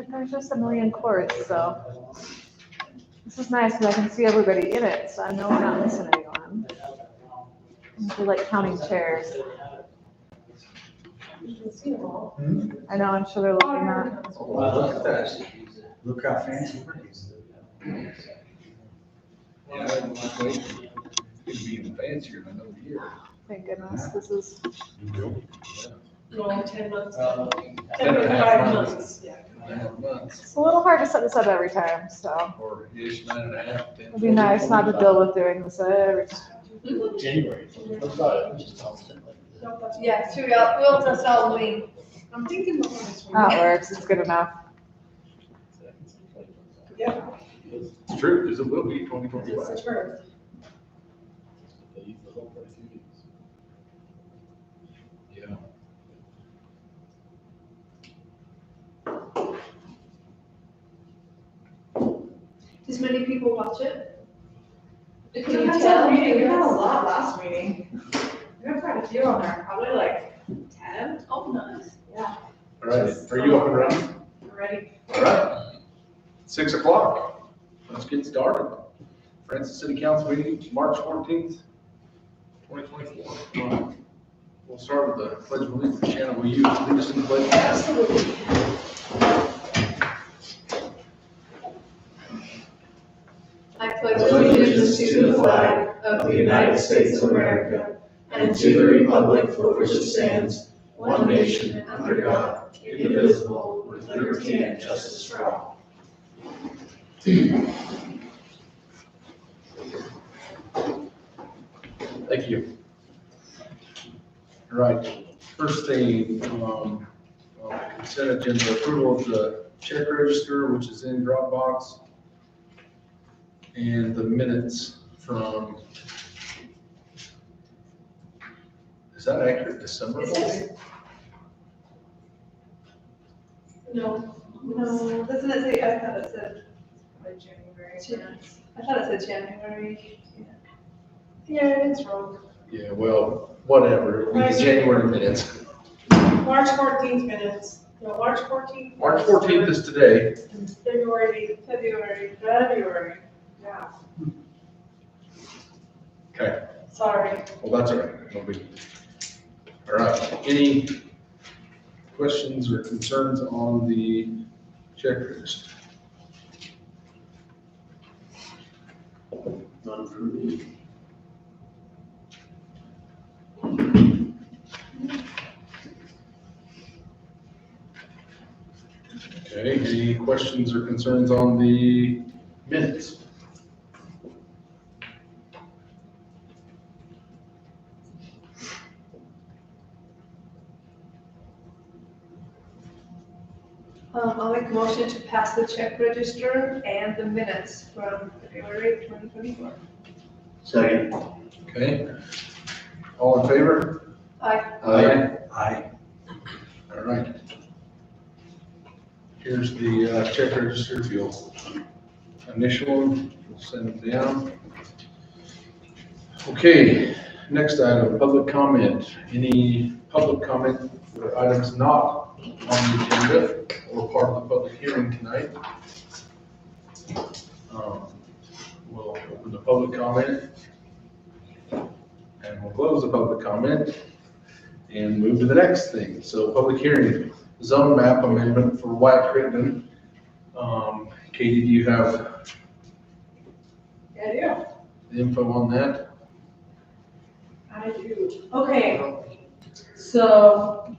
There's just a million courts, so this is nice because I can see everybody in it, so I know we're not missing anyone. I feel like counting chairs. I know, I'm sure they're looking at. Oh, look at that. Look how fancy it is. It'd be even fancier than another year. Thank goodness, this is, Well, 10 months. 10.5 months. Yeah. 9 months, it's a little hard to set this up every time, so or ish, 9.5, 10. it'd be nice not to deal with doing this every time. January. What about it? Just constantly. Yeah, true, we'll just Halloween. I'm thinking before this one. That works, it's good enough. Yeah. It's true, because it will be 2025. It's true. They use the whole for a few weeks. Yeah. Does many people watch it? Can We you had tell? a meeting, we had a lot last meeting. We had quite a few on there, probably like 10. Oh, nice. Yeah, All right, are you up and running? we're ready. All right. 6 o'clock. Let's get started. Francis City Council meeting, March 14th, 2024. We'll start with the pledge of allegiance. Shannon, will you lead us in the pledge? Absolutely. I pledge allegiance to the flag of the United States of America and to the republic for which it stands, one nation, under God, indivisible, with liberty and justice for all. Thank you. All right, first thing, consent agenda, approval of the check register, which is in Dropbox, and the minutes from, is that accurate, December? Is it? No, Doesn't it say, I thought it said probably January. I thought it said January. Yeah, it's wrong. Yeah, well, whatever, it'll be the January minutes. March 14th minutes, no, March 14th. March 14th is today. February, Yeah. Okay, sorry. well, that's all right, no biggie. All right, any questions or concerns on the check register? None for me. Okay, any questions or concerns on the minutes? I'll make a motion to pass the check register and the minutes from February 2024. Second. Okay, all in favor? Aye. Aye. All right. Here's the check register, if you'll initial them, we'll send them down. Okay, next item, public comment. Any public comment for items not on the agenda or part of the public hearing tonight? We'll open the public comment and we'll close the public comment and move to the next thing. So public hearing, zone map amendment for White Crittenden. Katie, do you have Yeah, the info on that? I do. Okay, so.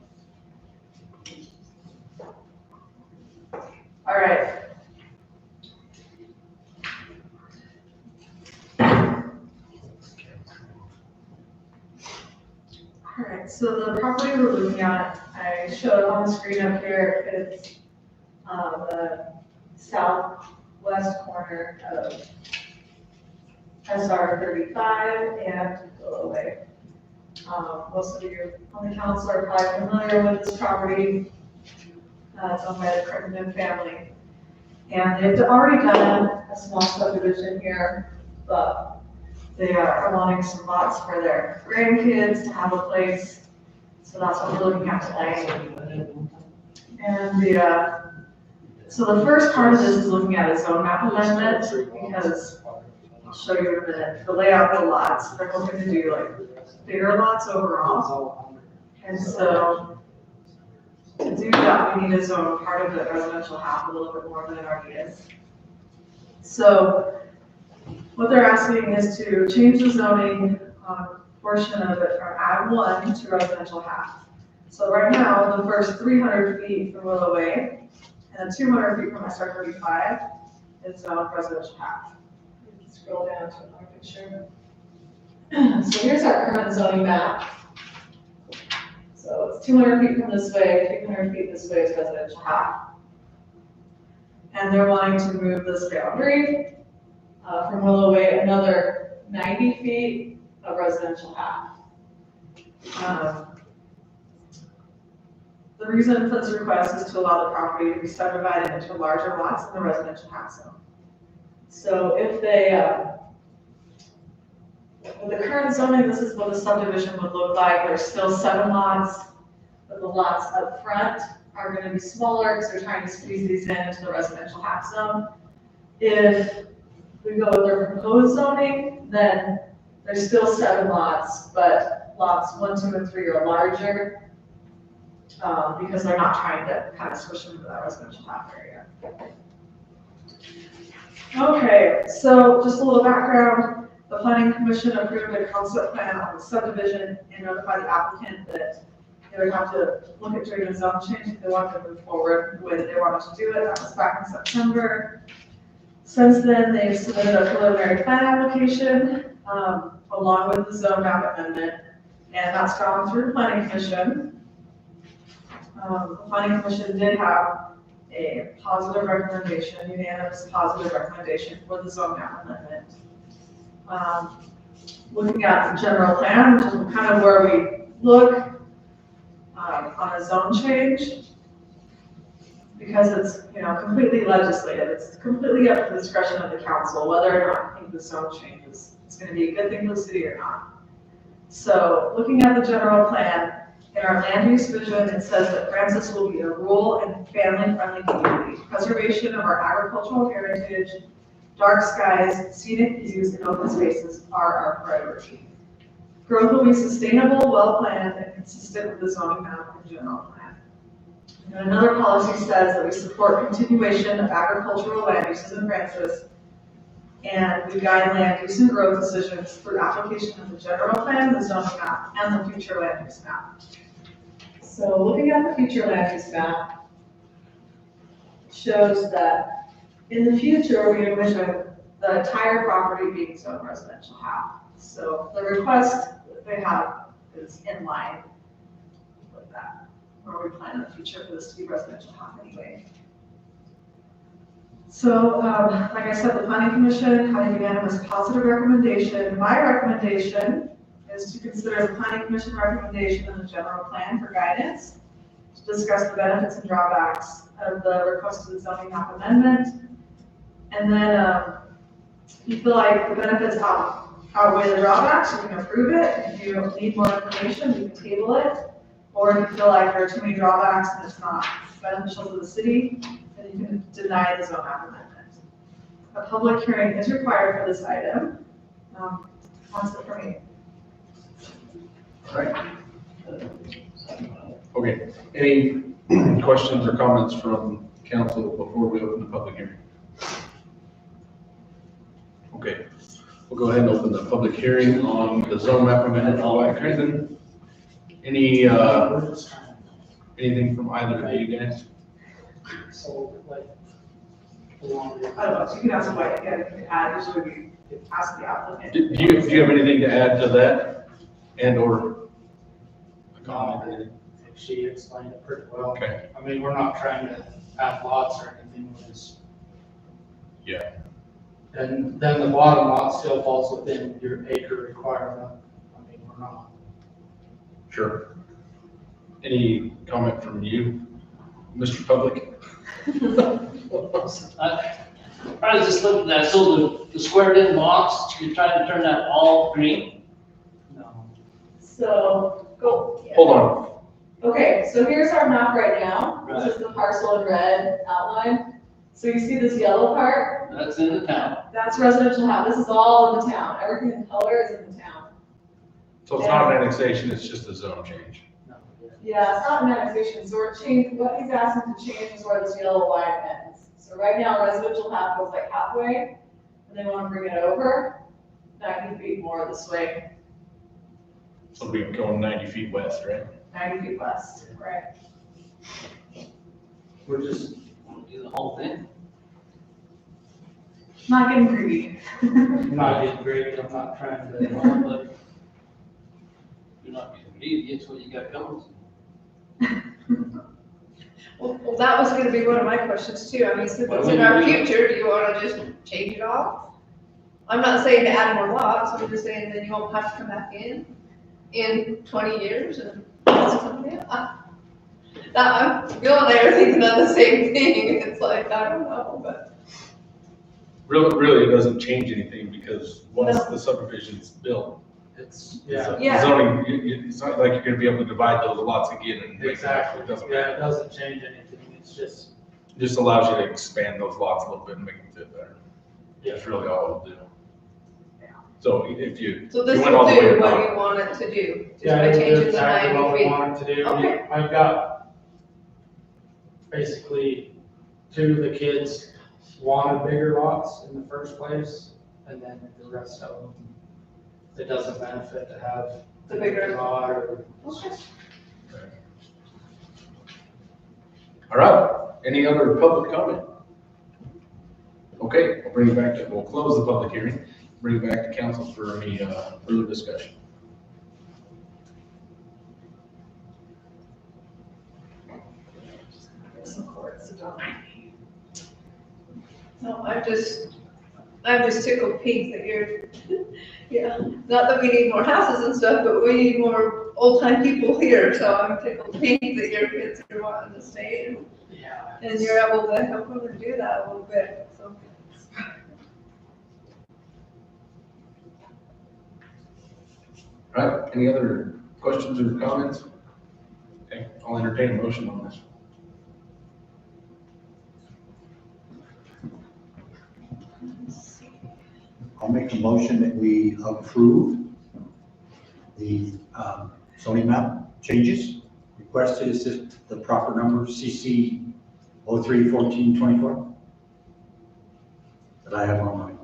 All right. All right, so the property we're looking at, I showed on the screen up here, it's the southwest corner of SR 35 and Willow Way. Most of you on the council are probably familiar with this property. It's owned by the Crittenden family. And they've already done a small subdivision here, but they are wanting some lots for their grandkids to have a place. So that's what we're looking at today. And so the first part of this is looking at a zone map amendment, because I'll show you in a minute, the layout of the lots, they're hoping to do like bigger lots overall. And so to do that, we need to zone part of the residential half a little bit more than it already is. So what they're asking is to change the zoning portion of it from ag 1 to residential half. So right now, the first 300 feet from Willow Way and then 200 feet from SR 35 is zoned residential half. You can scroll down to another picture. So here's our current zoning map. So it's 200 feet from this way, 300 feet this way is residential half. And they're wanting to move this boundary from Willow Way another 90 feet of residential half. The reason for this request is to allow the property to be subdivided into larger lots in the residential half zone. So if they, with the current zoning, this is what the subdivision would look like. There's still 7 lots, but the lots up front are going to be smaller because they're trying to squeeze these in into the residential half zone. If we go with their proposed zoning, then there's still 7 lots, but lots 1, 2, and 3 are larger because they're not trying to kind of squish them into that residential half area. Okay, so just a little background. The Planning Commission approved a concept plan on the subdivision and notified the applicant that they would have to look at doing a zone change if they wanted to move forward the way that they wanted to do it. That was back in September. Since then, they've submitted a preliminary plan application along with the zone map amendment, and that's gone through the Planning Commission. The Planning Commission did have a positive recommendation, unanimous positive recommendation for the zone map amendment. Looking at the general plan, which is kind of where we look on a zone change, because it's, you know, completely legislative. It's completely up to the discretion of the council whether or not you think the zone change is going to be a good thing for the city or not. So looking at the general plan, in our land use vision, it says that Francis will be a rural and family-friendly community. Preservation of our agricultural heritage, dark skies, scenic views, and open spaces are our priority. Growth will be sustainable, well-planned, and consistent with the zoning map and general plan. And another policy says that we support continuation of agricultural land uses in Francis, and we guide land use and growth decisions through application of the general plan, the zoning map, and the future land use map. So looking at the future land use map shows that in the future, we envision the entire property being zoned residential half. So the request that they have is in line with that, where we plan in the future for this to be residential half anyway. So, like I said, the Planning Commission had a unanimous positive recommendation. My recommendation is to consider the Planning Commission recommendation in the general plan for guidance, to discuss the benefits and drawbacks of the requested zoning map amendment. And then if you feel like the benefits outweigh the drawbacks, you can approve it. If you need more information, you can table it. Or if you feel like there are too many drawbacks and it's not beneficial to the city, then you can deny the zone map amendment. A public hearing is required for this item. That's it for me. All right. Okay, any questions or comments from council before we open the public hearing? Okay, we'll go ahead and open the public hearing on the zone map amendment for White Crescent. Any, anything from either of you guys? So, like, I don't know, so you can ask White again, if you add, usually we ask the applicant. Do you have anything to add to that and or a comment or anything? she explained it pretty well. Okay. I mean, we're not trying to add lots or anything, we're just. Yeah. And then the bottom lot still falls within your acre requirement. I mean, we're not. Sure. Any comment from you, Mr. Public? I was just looking at, so the squared in box, you're trying to turn that all green? No. So, go. Hold on. Okay, so here's our map right now. This is the parcel in red outline. So you see this yellow part? That's in the town. That's residential house. This is all in the town. Everything in color is in the town. So it's not an annexation, it's just a zone change. Yeah, it's not an annexation. So what he's asking to change is where this yellow line ends. So right now, residential half goes like halfway, and they want to bring it over 90 feet more this way, So we're going 90 feet west, right? 90 feet west. Right. We're just, Do the whole thing. Not getting greedy. I'm not getting great, I'm not trying to. But you're not getting greedy, it's what you got coming. Well, that was gonna be one of my questions too. I mean, since Why it's would in you our do that? future, do you wanna just change it off? I'm not saying to add more lots, I'm just saying then you won't have to come back in 20 years and ask somebody else. Bill and I are thinking of the same thing. It's like, I don't know, but. Really, it doesn't change anything because once the subdivision's built, It's, the yeah, zoning, it's not like you're gonna be able to divide those lots again and. make them exactly. It doesn't Yeah, matter. it doesn't change anything, it's just, It just allows you to expand those lots a little bit and make them fit better. yeah. That's really all it'll do. So if you. So if this you went all will the way do to what top- you want it to do, just Yeah, by it's changing the exactly what 90 we feet. want it to do. Okay. I've got basically two of the kids wanted bigger lots in the first place, and then the rest of them, it doesn't benefit to have The bigger. lot or. Okay. All right, any other public comment? Okay, we'll close the public hearing, bring it back to council for any further discussion. Some courts, so don't. No, I'm just tickled pink that you're, yeah, not that we need more houses and stuff, but we need more old-time people here, so I'm tickled pink that your kids are wanting to stay Yeah. and you're able to help them and do that a little bit, so. All right, any other questions or comments? Okay, I'll entertain a motion on this. I'll make a motion that we approve the zoning map changes requested. Is this the proper number, CC 031424? That I have on mine?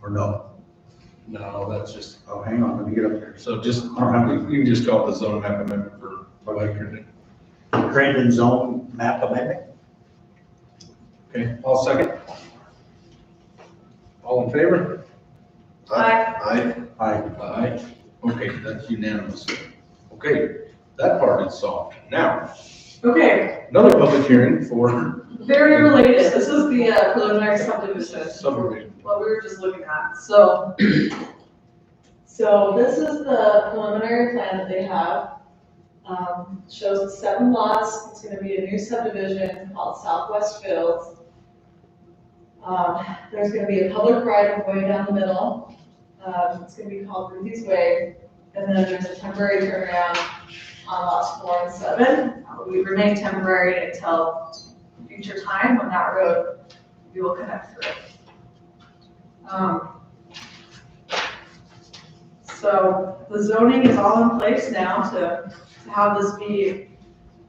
Or no? No, that's just, Oh, hang on, let me get up here. so just, I don't have you can just call it the zone map amendment for Crandon. Crandon zone map amendment? Okay, I'll second. All in favor? Aye. Aye. Aye. Okay, that's unanimous. Okay, that part is solved. Now, Okay, another public hearing for very related. This is the preliminary subdivision. subdivision. What we were just looking at. So this is the preliminary plan that they have. Shows 7 lots. It's gonna be a new subdivision called Southwest Fields. There's gonna be a public right of way down the middle. It's gonna be called Ruthie's Way. And then there's a temporary turnaround on lots 4 and 7. We remain temporary until future time when that road, we will connect through. So the zoning is all in place now to have this be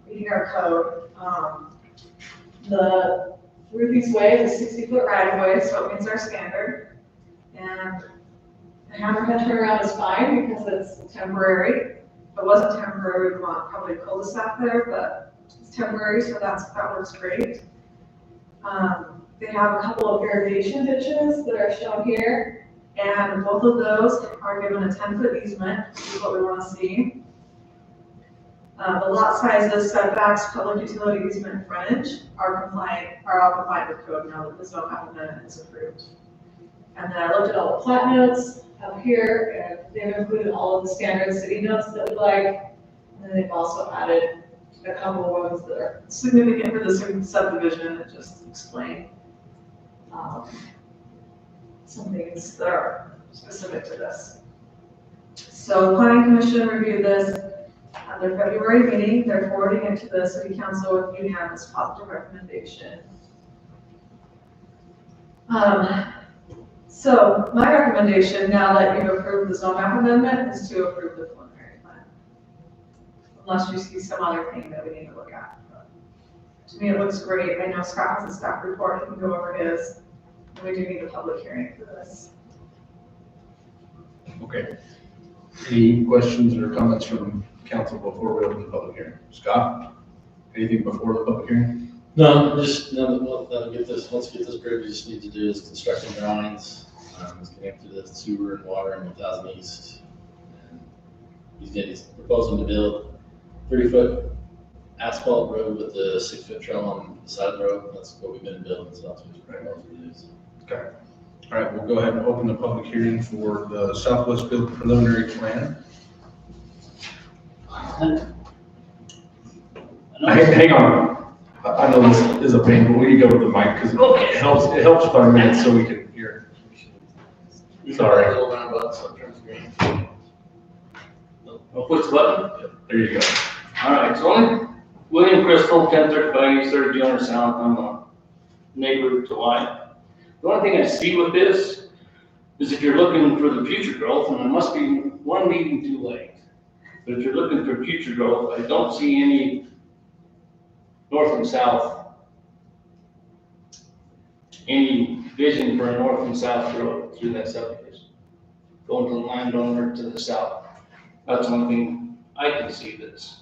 meeting our code. The Ruthie's Way is a 60-foot right of way, so it meets our standard. And the hammerhead turnaround is fine because it's temporary. If it wasn't temporary, we'd want probably a cul-de-sac there, but it's temporary, so that works great. They have a couple of irrigation ditches that are shown here, and both of those are given a 10-foot easement, which is what we want to see. The lot sizes, setbacks, public utility easement, and frontage are all compliant with code now that the zone map amendment is approved. And then I looked at all the plat notes up here, and they've included all of the standard city notes that we like. And then they've also added a couple of ones that are significant for this subdivision that just explain some things that are specific to this. So the planning commission reviewed this. at their February meeting. They're forwarding it to the city council with unanimous positive recommendation. So my recommendation, now that you've approved the zone map amendment, is to approve the preliminary plan. Unless you see some other thing that we need to look at. But to me, it looks great. I know Scott has a staff report, he can go over his. And we do need a public hearing for this. Okay. Any questions or comments from council before we open the public hearing? Scott, anything before the public hearing? No, just, no, that'll get this, once we get this approved, we just need to do is construction drawings. It's connected to the sewer and water in 1000 East. And he's proposing to build 30-foot asphalt road with the 6-foot trail on the side of the road. That's what we've been building, so that's what he's proposing to do. Okay. All right, we'll go ahead and open the public hearing for the Southwest Field preliminary plan. Hang on. I know this is a pain, but we need to go to the mic because it helps with our minutes so we can hear. Sorry. I'll push the button. There you go. All right, so I'm William Crystal, 1035 East 3200 South. I'm a neighbor to White. The only thing I see with this is if you're looking for the future growth, and it must be one meeting too late. But if you're looking for future growth, I don't see any north and south, any vision for a north and south road through that subdivision. Going to the landowner to the south. That's one thing I can see that's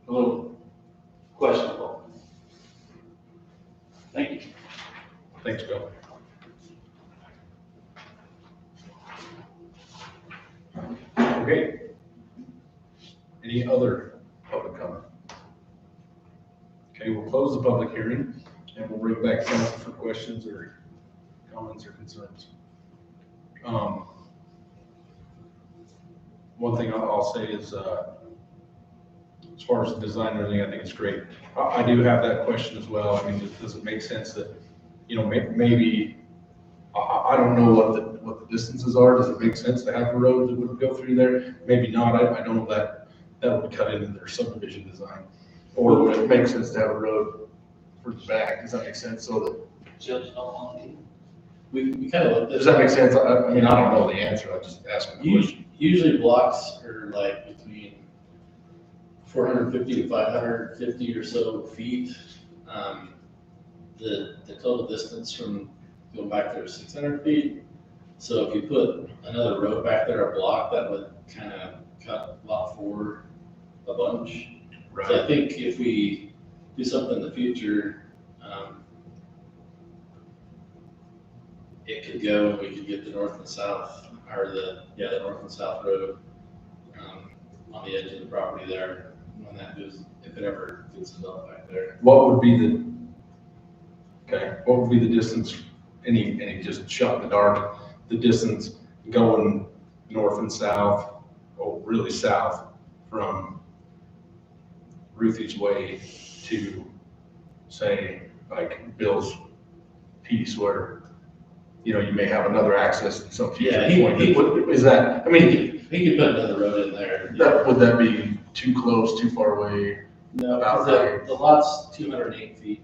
a little questionable. Thank you. Thanks, Bill. Okay. Any other public comment? Okay, we'll close the public hearing and we'll bring back council for questions or comments or concerns. One thing I'll say is, as far as the design and everything, I think it's great. I do have that question as well. I mean, does it make sense that, you know, maybe, I don't know what the distances are. Does it make sense to have a road that would go through there? Maybe not. I don't know that would cut into their subdivision design. Or would it make sense to have a road for the back? Does that make sense? So that, Judge, how long do you? We kind of looked at. does that make sense? I mean, I don't know the answer. I'm just asking the question. Usually blocks are like between 450 to 550 or so feet. The total distance from going back there is 600 feet. So if you put another road back there, a block, that would kind of cut lot 4 a bunch. Right. So I think if we do something in the future, it could go, and we could get the north and south, or the north and south road on the edge of the property there, when that goes, if it ever gets developed back there. What would be the distance, any just shot in the dark, the distance going north and south, or really south from Ruthie's Way to, say, like Bill's piece where, you know, you may have another access at some future point. Is that, I mean, He could put another road in there. would that be too close, too far away? No, About the lot's 208 feet,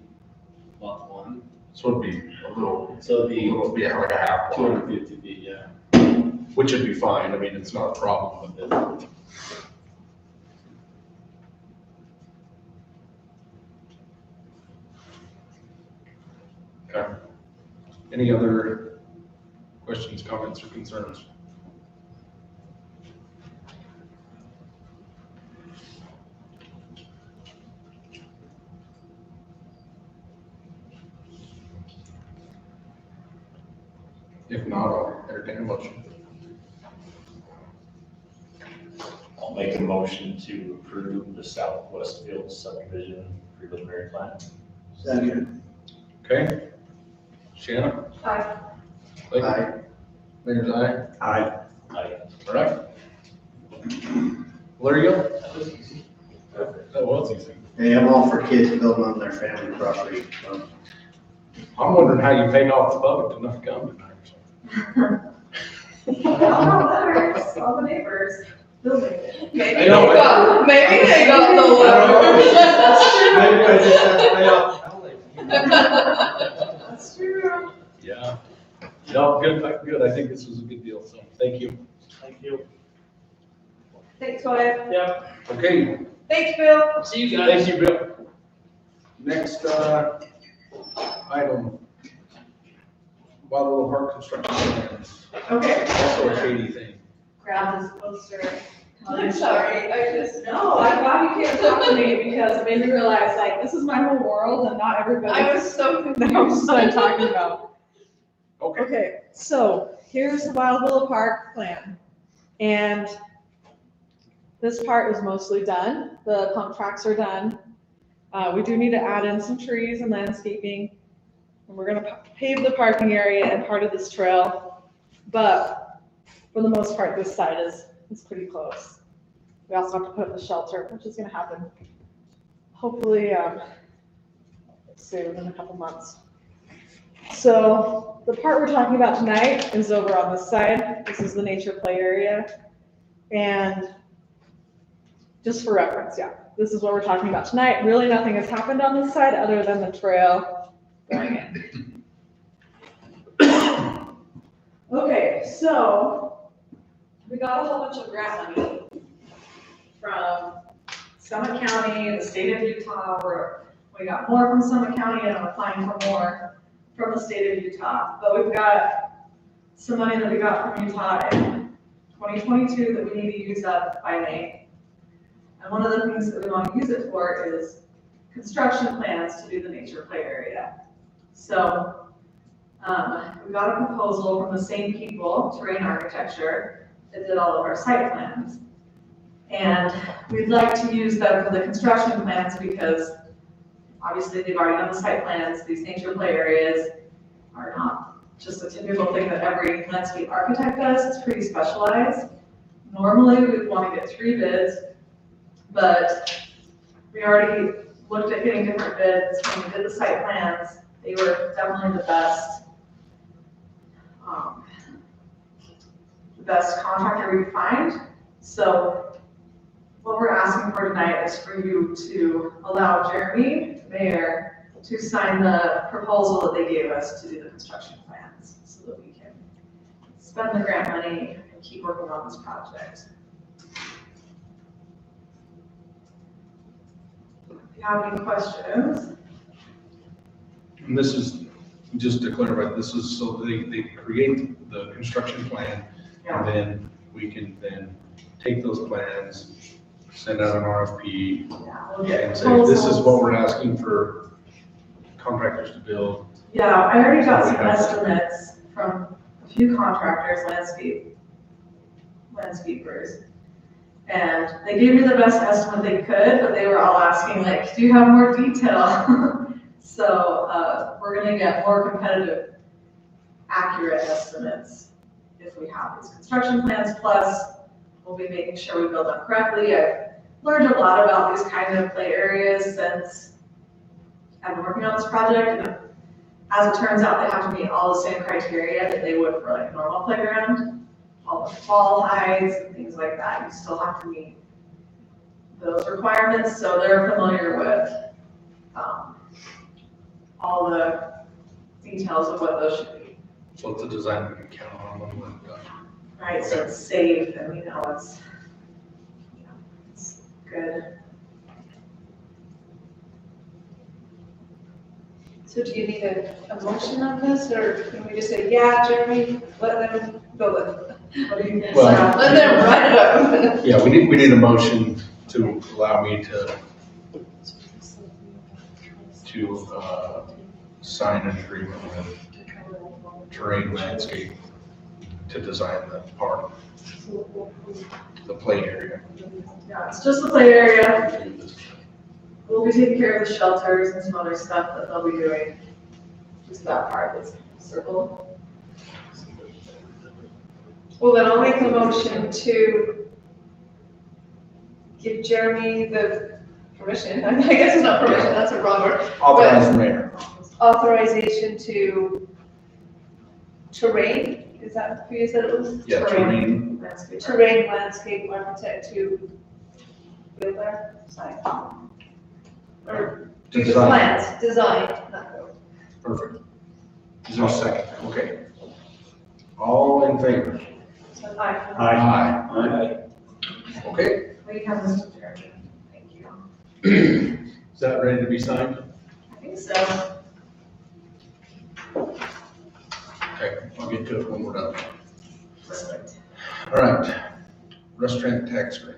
lot 1, So it'd be a little, so it'd be like a half block, 250 feet, yeah. which would be fine. I mean, it's not a problem with it. Okay. Any other questions, comments, or concerns? If not, I'll entertain a motion. I'll make a motion to approve the Southwest Field subdivision preliminary plan. Second. Okay. Shannon? Aye. Blake? Mayor's aye. Aye. Aye. All right. Well, there you go. That was easy. Hey, I'm all for kids building on their family property. I'm wondering how you paid off the public enough to come tonight. All the neighbors. building it. Maybe I they know, got, maybe they got the Maybe I just have to pay off the That's true. Yeah. No, good. I think this was a good deal, so thank you. Thank you. Thanks, Wyatt. Yep. Okay, Thanks, Bill. See you guys. thank you, Bill. Next, item. Wildwood Park construction plans, Okay. also a Katie thing. Grab this poster. I'm sorry, I just, No, I'm glad you came to talk to me because it made me realize like this is my whole world and not everybody I was so knows what I'm talking about. Okay, Okay, so here's the Wild Willow Park plan. And this part is mostly done. The pump tracks are done. We do need to add in some trees and landscaping. And we're gonna pave the parking area and part of this trail. But for the most part, this side is pretty close. We also have to put in the shelter, which is gonna happen hopefully soon, in a couple months. So the part we're talking about tonight is over on this side. This is the nature play area. And just for reference, yeah, this is what we're talking about tonight. Really nothing has happened on this side other than the trail going in. Okay, so we got a whole bunch of grant money from Summit County and the state of Utah. We got more from Summit County and I'm applying for more from the state of Utah. But we've got some money that we got from Utah in 2022 that we need to use up by May. And one of the things that we want to use it for is construction plans to do the nature play area. So we got a proposal from the same people, Terrain Architecture, that did all of our site plans. And we'd like to use them for the construction plans because obviously they've already done the site plans. These nature play areas are not just a typical thing that every landscape architect does. It's pretty specialized. Normally we'd want to get 3 bids, but we already looked at getting different bids when we did the site plans. They were definitely the best contractor we could find. So what we're asking for tonight is for you to allow Jeremy, the mayor, to sign the proposal that they gave us to do the construction plans so that we can spend the grant money and keep working on this project. If you have any questions. and this is, just to clarify, this is so they create the construction plan, and then we can then take those plans, send out an RFP, We'll get and say, this is proposals. what we're asking for contractors to build. Yeah, I already got some estimates from a few contractors, landscapers. And they gave me the best estimate they could, but they were all asking like, do you have more detail? So we're gonna get more competitive, accurate estimates if we have these construction plans, plus we'll be making sure we build them correctly. I've learned a lot about these kind of play areas since I've been working on this project. And as it turns out, they have to meet all the same criteria that they would for like a normal playground. All the fall heights and things like that, you still have to meet those requirements. So they're familiar with all the details of what those should be. So it's a design we can count on when we're done. Right, so it's safe and we know it's good. so do you need a motion on this, or can we just say, yeah, Jeremy, let them build it? What do you think? Well- Let them write it up. Yeah, we need a motion to allow me to sign an agreement with Terrain Landscape to design the park, the play area. Yeah, it's just the play area. We'll be taking care of the shelters and some other stuff that they'll be doing. Just that part that's circled. Well, then I'll make a motion to give Jeremy the permission, I guess it's not permission, that's a wrong word, Authorize the mayor. authorization to Terrain, is that who you said it was? Yeah, terrain. Landscape. Terrain landscape architect to build their site. Or do the Design. plans, design, not build. Perfect. Is there a second? Okay. All in favor? So I. Aye. Okay, We have Mr. Jeremy. Thank you. is that ready to be signed? I think so. Okay, I'll get to it when we're done. Perfect. All right, restaurant tax rate.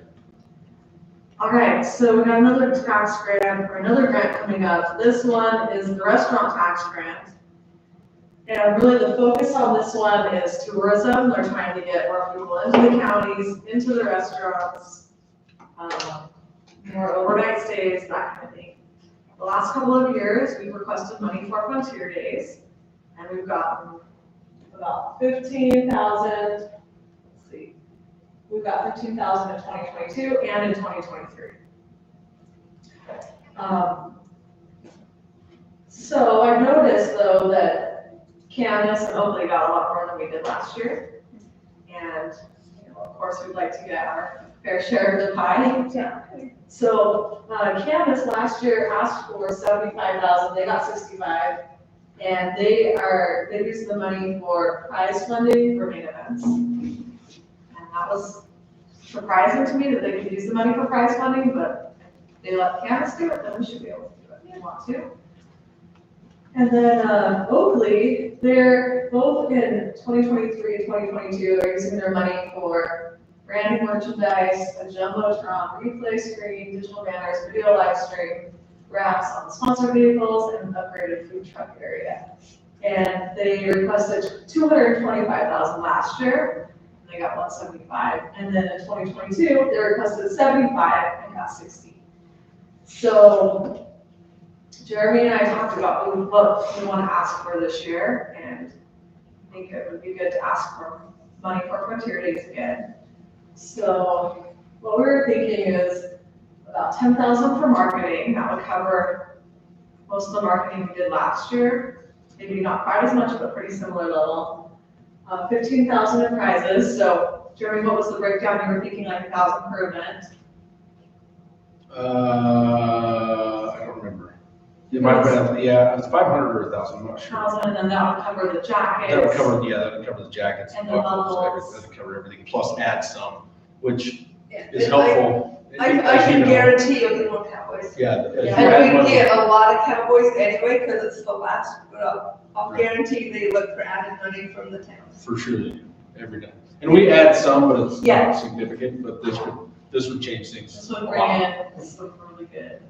All right, so we got another tax grant, or another grant coming up. This one is the restaurant tax grant. And really the focus on this one is tourism. They're trying to get more people into the counties, into the restaurants, more overnight stays, that kind of thing. The last couple of years, we've requested money for Frontier Days, and we've gotten about 15,000, let's see. We've got 15,000 in 2022 and in 2023. So I noticed though that Candace and Oakley got a lot more than we did last year. And, you know, of course, we'd like to get our fair share of the pie. Yeah. So Candace last year asked for 75,000, they got 65. And they used the money for prize funding for main events. And that was surprising to me that they could use the money for prize funding, but if they let Candace do it, then we should be able to do it if we want to. And then Oakley, they're both in 2023 and 2022 are using their money for branding merchandise, a jumbotron, replay screen, digital banners, video live stream, wraps on sponsored vehicles, and an upgraded food truck area. And they requested 225,000 last year, and they got 175. And then in 2022, they requested 75 and got 60. So Jeremy and I talked about what we want to ask for this year, and I think it would be good to ask for money for Frontier Days again. So what we were thinking is about 10,000 for marketing. That would cover most of the marketing we did last year. Maybe not quite as much, but pretty similar level. 15,000 in prizes. So Jeremy, what was the breakdown? You were thinking like 1,000 per event. I don't remember. It might have been, yeah, it's 500 or 1,000, I'm not sure. 1,000, and then that would cover the jackets. That would cover, yeah, that would cover the jackets. And the buckles, bubbles. That would cover everything, plus add some, which Yeah. is helpful. I As you can know. guarantee you'll get more cowboys. Yeah. as you Yeah. add And we money- get a lot of cowboys anyway, because it's the last, but I'll Right. guarantee they look for added money from the towns. For sure they do, every day. And we add some, but it's Yeah. not significant, but this would change things. This would a bring lot. in, this would be really good.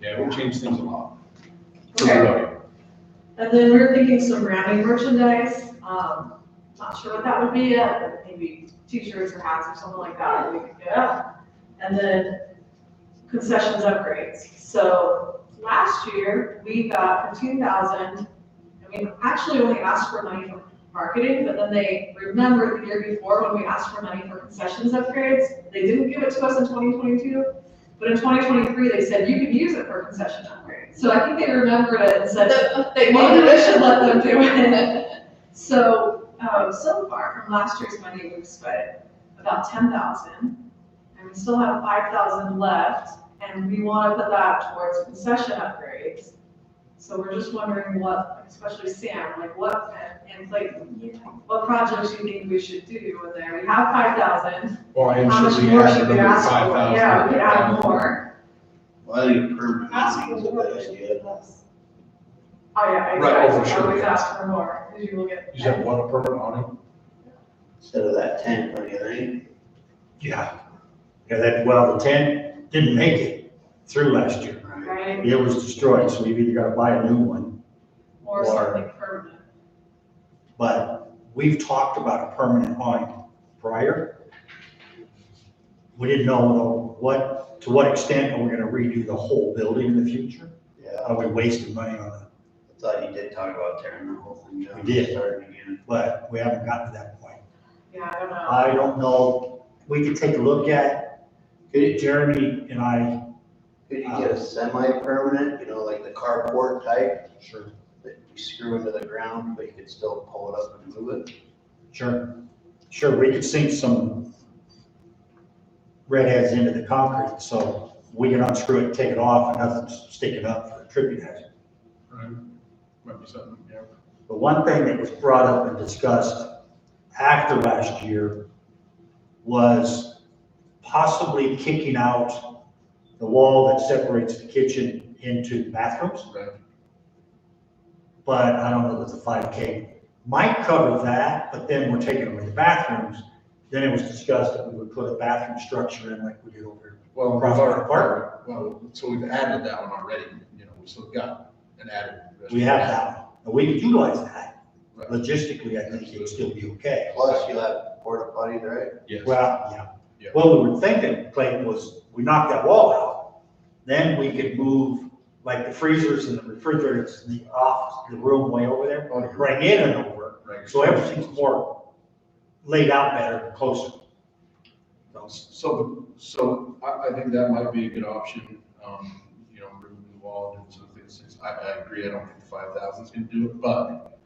Yeah, it would change things a lot. For Okay. everybody. And then we were thinking some branding merchandise, not sure what that would be yet, but maybe t-shirts or hats or something like that we could get up. And then concessions upgrades. So last year, we got 15,000. I mean, actually only asked for money for marketing, but then they remembered the year before when we asked for money for concessions upgrades. They didn't give it to us in 2022, but in 2023, they said you can use it for concession upgrades. So I think they remembered it and said, They maybe we should let wanted them do it. So, so far from last year's money, we've spent about 10,000, and we still have 5,000 left, and we want to put that towards concession upgrades. So we're just wondering what, especially Sam, like what, and like, what projects you think we should do in there? We have 5,000. Well, I am How sure much we more add should we another ask for? 5,000. Yeah, we could add more. Well, I think permanent is a good idea. Oh, yeah, Right, oh, for exactly. sure, Always yeah. ask for more, because you will get. You said one a permanent awning? Instead of that tent, don't you think? Yeah. Yeah, the tent didn't make it through last year. Right, It was destroyed, so we've either got to buy a new one. or Or- something permanent. But we've talked about a permanent awning prior. We didn't know though, to what extent are we gonna redo the whole building in the future? Yeah, Are we wasting money on it? I thought you did talk about tearing the whole thing down. We did. Starting again. But we haven't gotten to that point. Yeah, I don't know. I don't know, we could take a look at, Jeremy and I. Could you get a semi-permanent, you know, like the carport type, Sure. that you screw into the ground, but you could still pull it up and move it? Sure, we could sink some redheads into the concrete, so we can unscrew it, take it off, and nothing's sticking up for a tripping hazard. Right. Might be something, yeah. But one thing that was brought up and discussed after last year was possibly kicking out the wall that separates the kitchen into the bathrooms. Right. But I don't know that the 5K might cover that, but then we're taking away the bathrooms. Then it was discussed that we would put a bathroom structure in like we did over. Well, we've Across our already, well, so we've added that one already, you know, we still got an added. We have that, and we could utilize that. Right. Logistically, I think it would still be okay. Plus you have porta potties, right? Yes. Well, yeah. Yeah. What we were thinking, Clayton, was we knock that wall out, then we could move like the freezers and the refrigerators in the office, the room way over there, Oh, you're bring in and over. Right. So everything's more laid out better, closer. So I think that might be a good option, you know, removing the wall and some things. I agree, I don't think the 5,000 is gonna do it, but,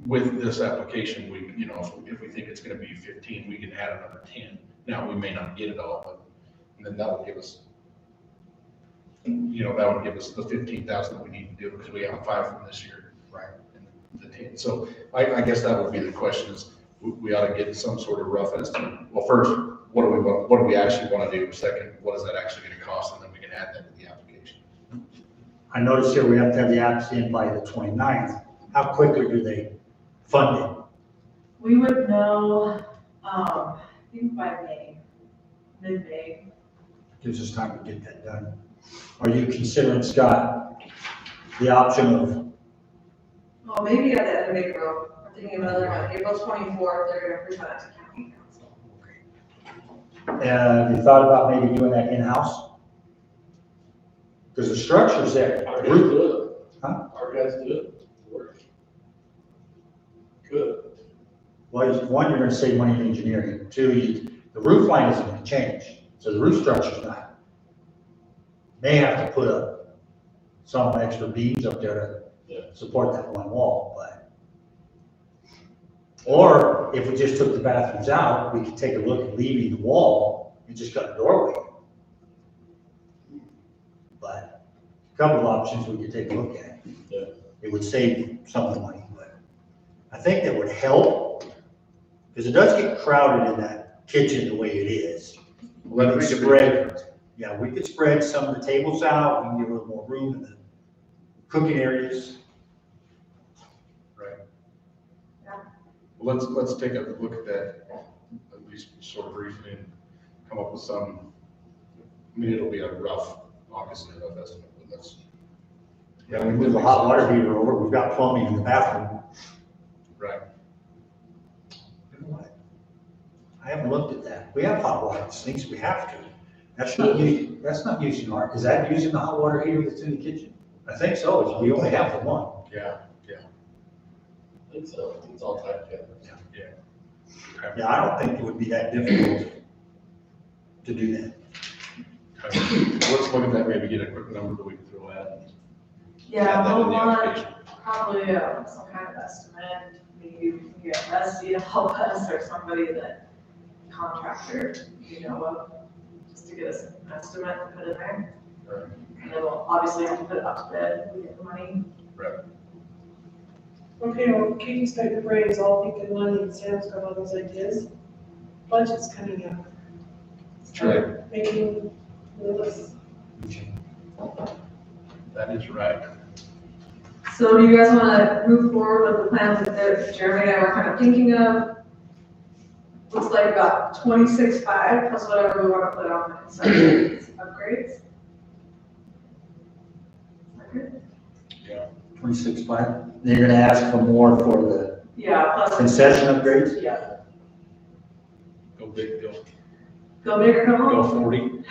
with this application, we, you know, if we think it's gonna be 15, we can add another 10. Now, we may not get it all, but then that would give us, you know, that would give us the 15,000 that we need to do, because we have 5 from this year. Right. And the 10. So I guess that would be the question is, we ought to get some sort of rough estimate. Well, first, what do we actually want to do? Second, what is that actually going to cost? And then we can add that to the application. I noticed here we have to have the apps in by the 29th. How quickly do they fund it? We would know, I think by May, mid-May. Gives us time to get that done. Are you considering, Scott, the option of, Well, maybe at the end of April, I'm thinking of another one, April 24th, they're gonna present it to county council. have you thought about maybe doing that in-house? Because the structure's there. Our guys do it. Huh? Our guys do it. Work. Good. Well, one, you're gonna save money in engineering. Two, the roof line isn't gonna change, so the roof structure's not. May have to put up some extra beams up there to support that one wall, but. Or if we just took the bathrooms out, we could take a look at leaving the wall and just cut the doorway. But a couple of options we could take a look at. Yeah. It would save some of the money, but I think that would help, because it does get crowded in that kitchen the way it is. We could spread, yeah, we could spread some of the tables out, we can give a little more room in the cooking areas. Right. Well, let's take a look at that, at least sort of briefly, and come up with some, I mean, it'll be a rough, obviously, rough estimate, but that's. Yeah, we move the hot water heater over, we've got plumbing in the bathroom. Right. You know what? I haven't looked at that. We have hot water sinks, we have to. That's not using our, is that using the hot water heater that's in the kitchen? I think so, we only have the one. Yeah. I think so. I think it's all tied together. Yeah, I don't think it would be that difficult to do that. Let's look at that, maybe get a quick number that we can throw at. Yeah, Add that in we'll the want application. probably some kind of estimate, maybe we can get Rusty to help us or somebody that contractor, you know, of, just to get us an estimate and put it there. Right. And then we'll obviously have to put it up to bid, if we get the money. Okay, well, Katie's got your brains all thinking money and Sam's got all those ideas. Budget's coming up. Start making lists. That is right. So do you guys wanna move forward with the plans that Jeremy and I were kind of thinking of? Looks like about 26.5 plus whatever we wanna put on the concessions upgrades. Okay. 26.5. They're gonna ask for more for the Yeah, plus. concession upgrades? Yeah, Go big, go big or go go home. 40.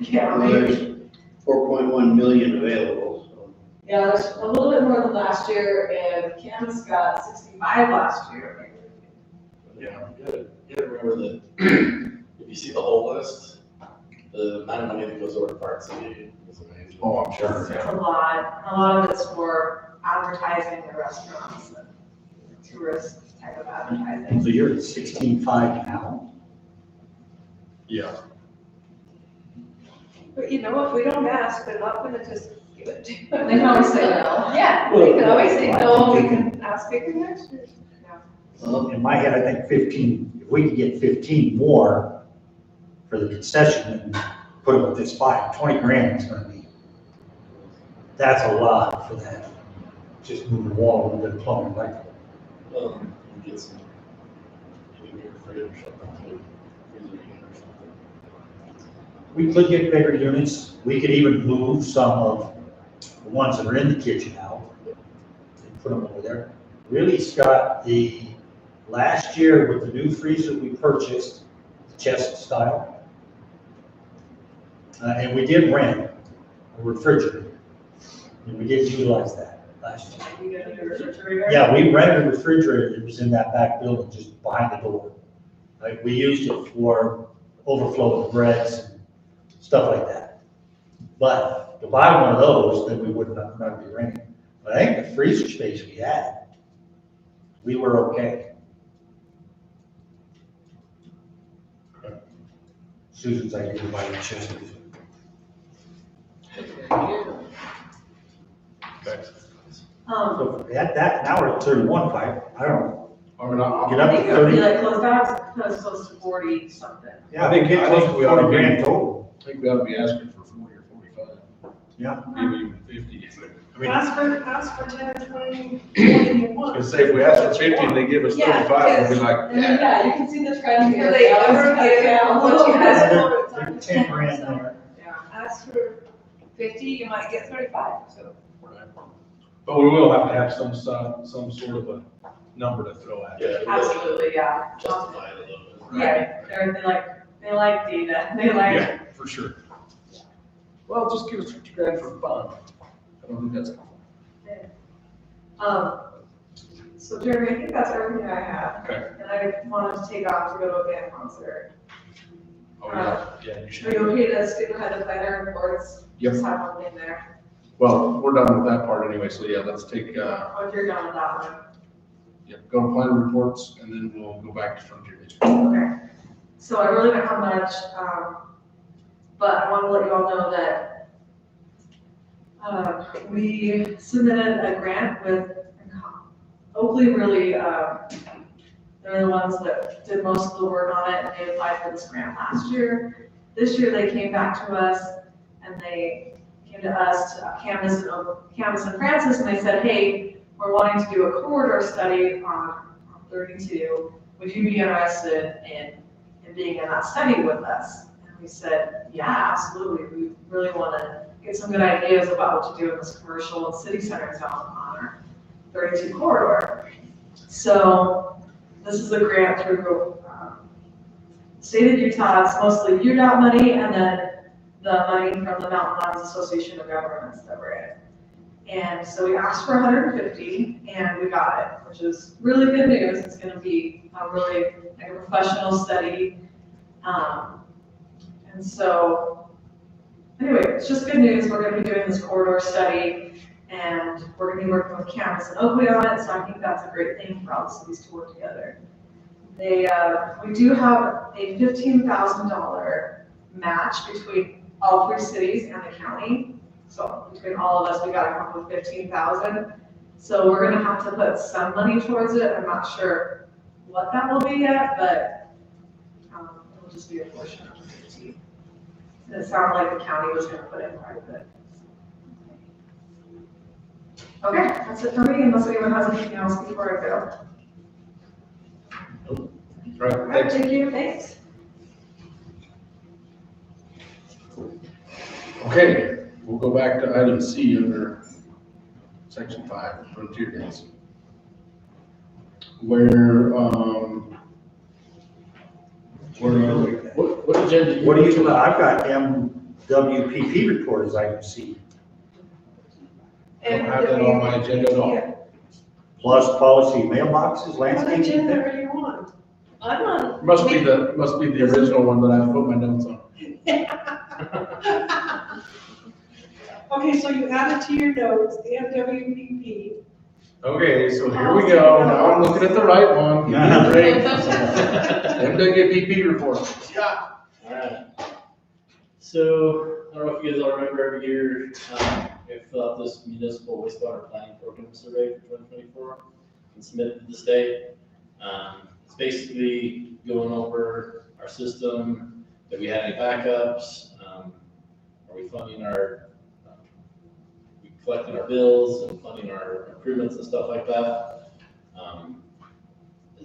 Yeah, Well, maybe. there's 4.1 million available, so. Yeah, there's a little bit more than last year, and Kansas got 65 last year. Yeah. You gotta remember that if you see the whole list, the amount of money that goes over to Park City is amazing. Oh, I'm sure. It's a lot of it's for advertising the restaurants, and tourist type of advertising. So you're at 16.5 now? Yeah. But you know, if we don't ask, they're not gonna just give it to us. They can always say no. Yeah, they can always say no, we can ask bigger next year. Well, in my head, I think 15, if we could get 15 more for the concession and put it with this 20 grand is gonna be, that's a lot for that. Just move the wall, a little bit of plumbing, like, You get some, maybe bigger fridge or something, freezer unit or something. we could get bigger units. We could even move some of the ones that are in the kitchen out and put them over there. Really, Scott, last year with the new freezer we purchased, chest style, and we did rent a refrigerator. And we did utilize that last year. You get a new refrigerator? Yeah, we rented a refrigerator that was in that back building, just behind the door. Like, we used it for overflow of breads and stuff like that. But to buy one of those, then we would not be renting. But I think the freezer space we had, we were okay. Susan's idea to buy the chest. Okay. So at that, now we're at 31.5, I don't know, I mean, I get up I to think it would be 30. like close, that was close to 40 something. Yeah, I think get close to we ought to 40 be- grand total. I think we ought to be asking for 40 or 45. Yeah. Maybe even 50. I mean, Ask for 10 or 20, 40 you I want. was gonna say, if we ask for 50 and they give us Yeah, 35, we'll be like, And then, yeah, you can see the trend here. Do they always ever cut it give down a what little you bit. ask They're for? 10 grand there. Yeah. Ask for 50, you might get 35, so. but we will have to have some sort of a number to throw at it. Yeah. Absolutely, yeah. Justify it a little bit. Yeah, they like data, they like, Yeah, for sure. Well, just give us 50 grand for fun. I don't think that's. so Jeremy, I think that's everything I have. Okay. And I wanted to take off to go to a band concert. Oh, yeah, yeah, you Are should. you okay to skip ahead to planner reports? Yep. Just have one in there. Well, we're done with that part anyway, so yeah, let's take, If you're done with that one. go to plan reports and then we'll go back to Frontier District. Okay. So I really don't have much, but I want to let you all know that we submitted a grant with Oakley. Really, they're the ones that did most of the work on it, and they applied for this grant last year. This year, they came back to us, and they came to us, to Canvas and Francis, and they said, hey, we're wanting to do a corridor study on 32. Would you be interested in being in that study with us? And we said, yeah, absolutely. We really want to get some good ideas about what to do in this commercial and city center zone on our 32 corridor. So this is a grant through state of Utah. It's mostly UDOT money and then the money from the Mountain Lands Association of Governments that we're in. And so we asked for 150 and we got it, which is really good news. It's going to be a really like a professional study. And so anyway, it's just good news. We're going to be doing this corridor study and we're going to be working with Canvas and Oakley on it. So I think that's a great thing for all the cities to work together. We do have a $15,000 match between all three cities and the county. So between all of us, we got to come up with 15,000. So we're going to have to put some money towards it. I'm not sure what that will be yet, but it'll just be a portion of the 15. It sounded like the county was going to put in part of it. Okay, that's it for me, unless anyone has anything else before I go. All right, All right, thanks. thank you, thanks. Okay, we'll go back to item C under section 5, Frontier Days. Where are we? What agenda? What do you, I've got MWPP report as item C, I don't have that on my agenda at all. plus policy mailboxes, What landscaping. agenda are you on? I'm on. Must be the original one that I put my notes on. Okay, so you added to your notes, the MWPP. Okay, so here we go. Now I'm looking at the right one. Give me a break. MWPP report. Yeah. Alright. So, I don't know if you guys all remember every year, we have to fill out this municipal wastewater planning program survey for 2024 and submit it to the state. It's basically going over our system, if we had any backups, are we funding our, we collecting our bills and funding our improvements and stuff like that.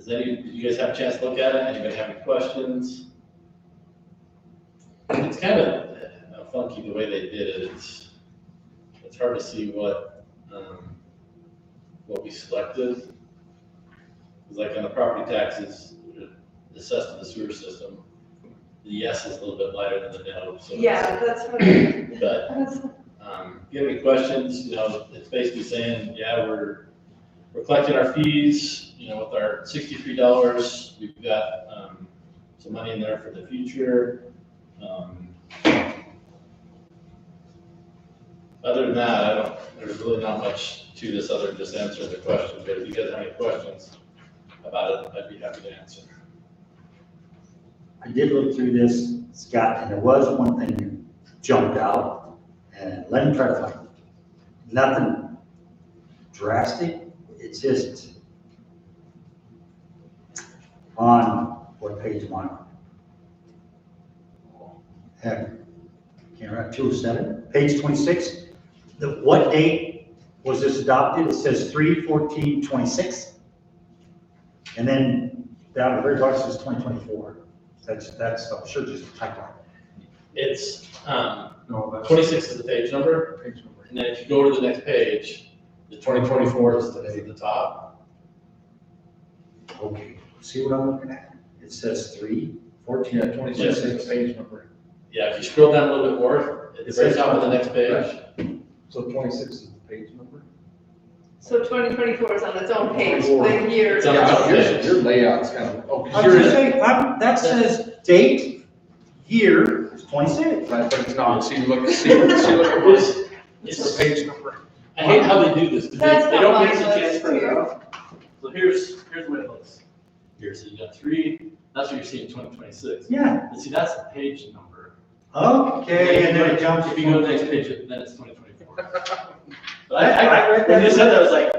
Did you guys have a chance to look at it? Anybody have any questions? It's kind of funky the way they did it. It's hard to see what we selected. It's like on the property taxes, assessed to the sewer system, the yes is a little bit lighter than the no. So Yeah, that's what. But if you have any questions, it's basically saying, yeah, we're collecting our fees, with our $63, we've got some money in there for the future. Other than that, there's really not much to this other than just answering the question, but if you guys have any questions about it, I'd be happy to answer. I did look through this, Scott, and there was one thing that jumped out, and let me try to find it. Nothing drastic, it's just on what page am I on? Heck, can't write 207, page 26. What date was this adopted? It says 3/14/26. And then down at the very bottom it says 2024. That's, I'm sure just a typo. It's, No, that's 26 is the page number, page number. and then if you go to the next page, the 2024 is at the top. Okay, see what I'm looking at? It says 3/14. Yeah, 26 is the page number. Yeah, if you scroll down a little bit more, at the very top of the next page. So 26 is the page number? So 2024 is on its own page, the year. It's on its own page. Your layout's kind of, oh, I'm because you're just in. saying, that says date, year, it's 26. Right, but it's not, see, look at this. It's the page number. I hate how they do this, because That's they not don't my make the list, transfer too. out. So here's what it looks. Here, so you got 3, that's what you're seeing 2026. Yeah, But see, that's the page number. okay, and then it jumps. If you go to the next page, then it's 2024. But I read when that. they said that, I was like,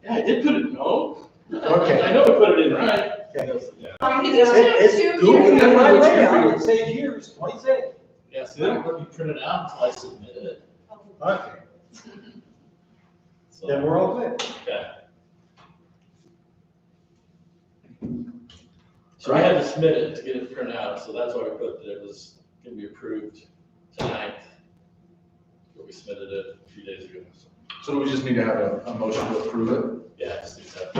yeah, I did put it, no. Okay. I know I put it in right. Okay. Yeah. It's Google, years. and my layout, it says years, 26. Yeah, so then let me print it out until I submit it. Okay, So, then we're all good. okay. So I had to submit it to get it printed out, so that's why we put that it was gonna be approved tonight. But we submitted it a few days ago. So do we just need to have a motion to approve it? Yeah, just accept.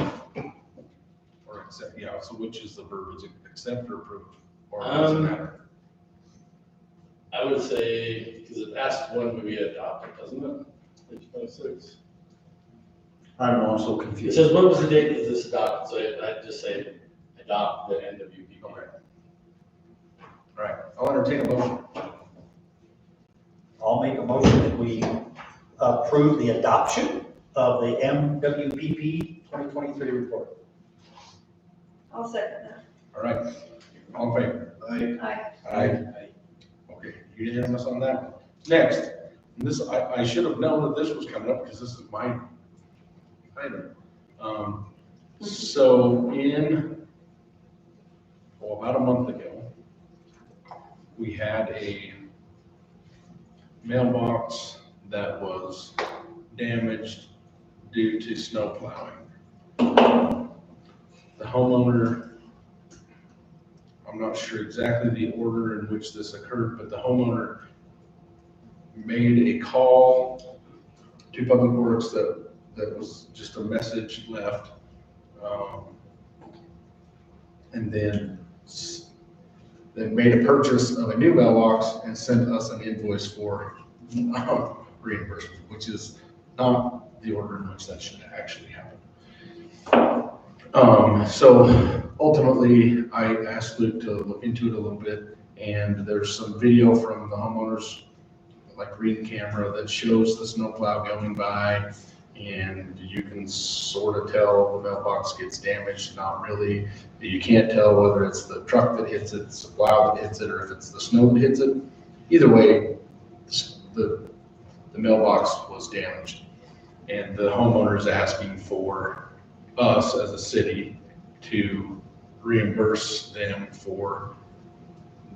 Or accept, yeah, so which is the verb, is it accept or approve? Or does it matter? I would say, because it asks when we adopt it, doesn't it? Page 26. I don't know, I'm so It confused. says, when was the date that this adopted? So I'd just say adopt the NWPP. Okay. All right, I'll entertain a motion. I'll make a motion that we approve the adoption of the MWPP 2023 report. I'll second that. All right, all in favor? Aye. Aye. Okay, unanimous on that one. Next, and this, I should have known that this was coming up because this is my item. So about a month ago, we had a mailbox that was damaged due to snow plowing. The homeowner, I'm not sure exactly the order in which this occurred, but the homeowner made a call to Public Works that was just a message left. And then they made a purchase of a new mailbox and sent us an invoice for reimbursement, which is not the order in which that should actually happen. So ultimately, I asked Luke to look into it a little bit, and there's some video from the homeowner's like reading camera that shows the snowplow going by, and you can sort of tell the mailbox gets damaged, not really. You can't tell whether it's the truck that hits it, it's the plow that hits it, or if it's the snow that hits it. Either way, the mailbox was damaged. And the homeowner is asking for us as a city to reimburse them for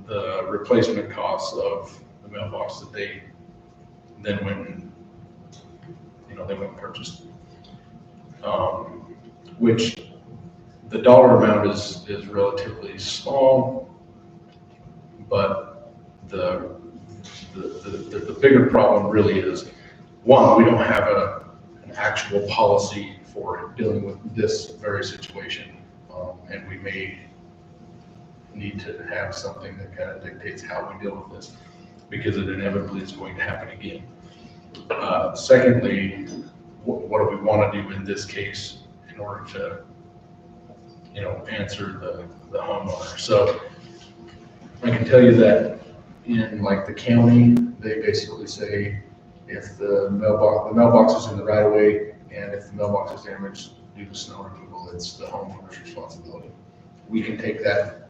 the replacement costs of the mailbox that they then went and, they went and purchased. Which the dollar amount is relatively small, but the bigger problem really is, one, we don't have an actual policy for dealing with this very situation. And we may need to have something that kind of dictates how we deal with this, because it inevitably is going to happen again. Secondly, what do we want to do in this case in order to, answer the homeowner? So I can tell you that in like the county, they basically say if the mailbox is in the right of way, and if the mailbox is damaged due to snow removal, it's the homeowner's responsibility. We can take that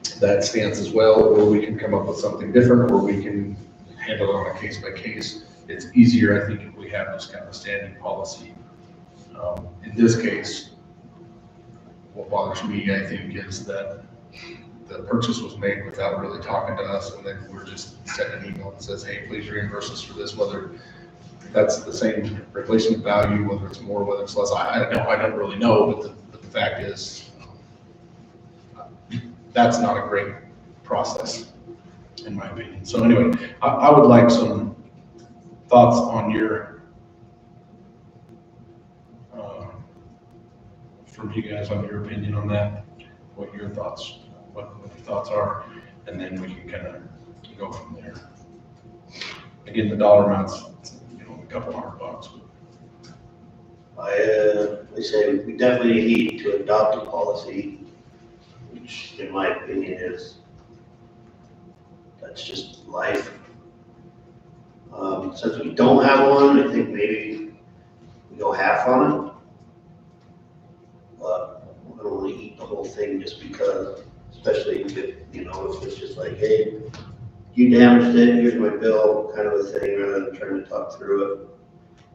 stance as well, or we can come up with something different, or we can handle it on a case by case. It's easier, I think, if we have just kind of a standing policy. In this case, what bothers me, I think, is that the purchase was made without really talking to us, and then we're just sending an email that says, hey, please reimburse us for this, whether that's the same replacement value, whether it's more, whether it's less. I don't really know, but the fact is, that's not a great process, in my opinion. So anyway, I would like some thoughts on from you guys on your opinion on that, what your thoughts are, and then we can kind of go from there. Again, the dollar amounts, a couple $100. I say we definitely need to adopt a policy, which in my opinion that's just life. Since we don't have one, I think maybe we go half on it. But I don't want to eat the whole thing just because, especially if, if it's just like, hey, you damaged it, here's my bill, kind of a thing, rather than trying to talk through it.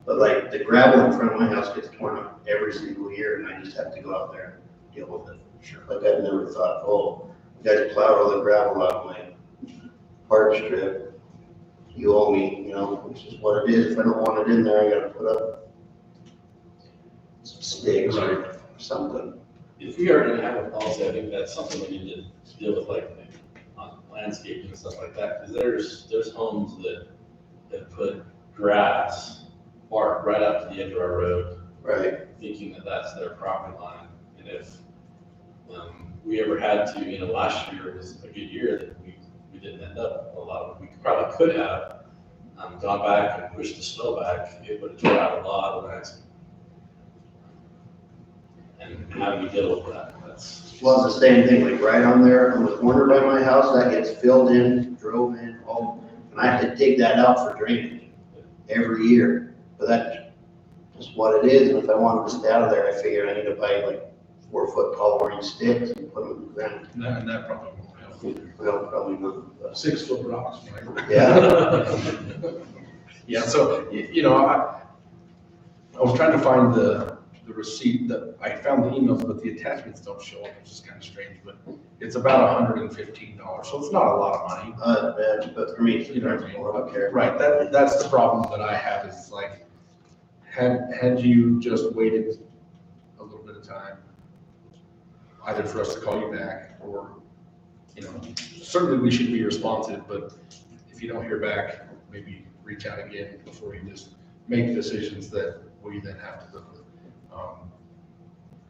But like the gravel in front of my house gets torn up every single year, and I just have to go out there and deal with it. Sure. Like I never thought, oh, you guys plowed all the gravel out my park strip. You owe me, which is what it is. If I don't want it in there, I gotta put up some stakes or something. If we are gonna have a policy, I think that's something we need to deal with, like on landscaping and stuff like that, because there's homes that put grass, bark right up to the edge of our road. Right. Thinking that that's their property line. And if we ever had to, last year was a good year that we didn't end up a lot of, we probably could have gone back and pushed the snow back, it would have turned out a lot of landscaping. And how do you deal with that? Well, it's the same thing, like right on there on the corner by my house, that gets filled in, drove in, and I have to dig that out for drainage every year. But that's just what it is, and if I wanted to stay out of there, I figured I need to buy like 4-foot tall orange sticks and put them in the ground. And that probably won't help. Well, probably not. But 6-foot rocks, right? yeah. Yeah, so, I was trying to find the receipt that, I found the emails, but the attachments don't show up, which is kind of strange, but it's about $115, so it's not a lot of money. But for me, it's You know what I mean? I don't care. Right, that's the problem that I have, is like, had you just waited a little bit of time, either for us to call you back, or, certainly we should be responsive, but if you don't hear back, maybe reach out again before you just make decisions that we then have to live with.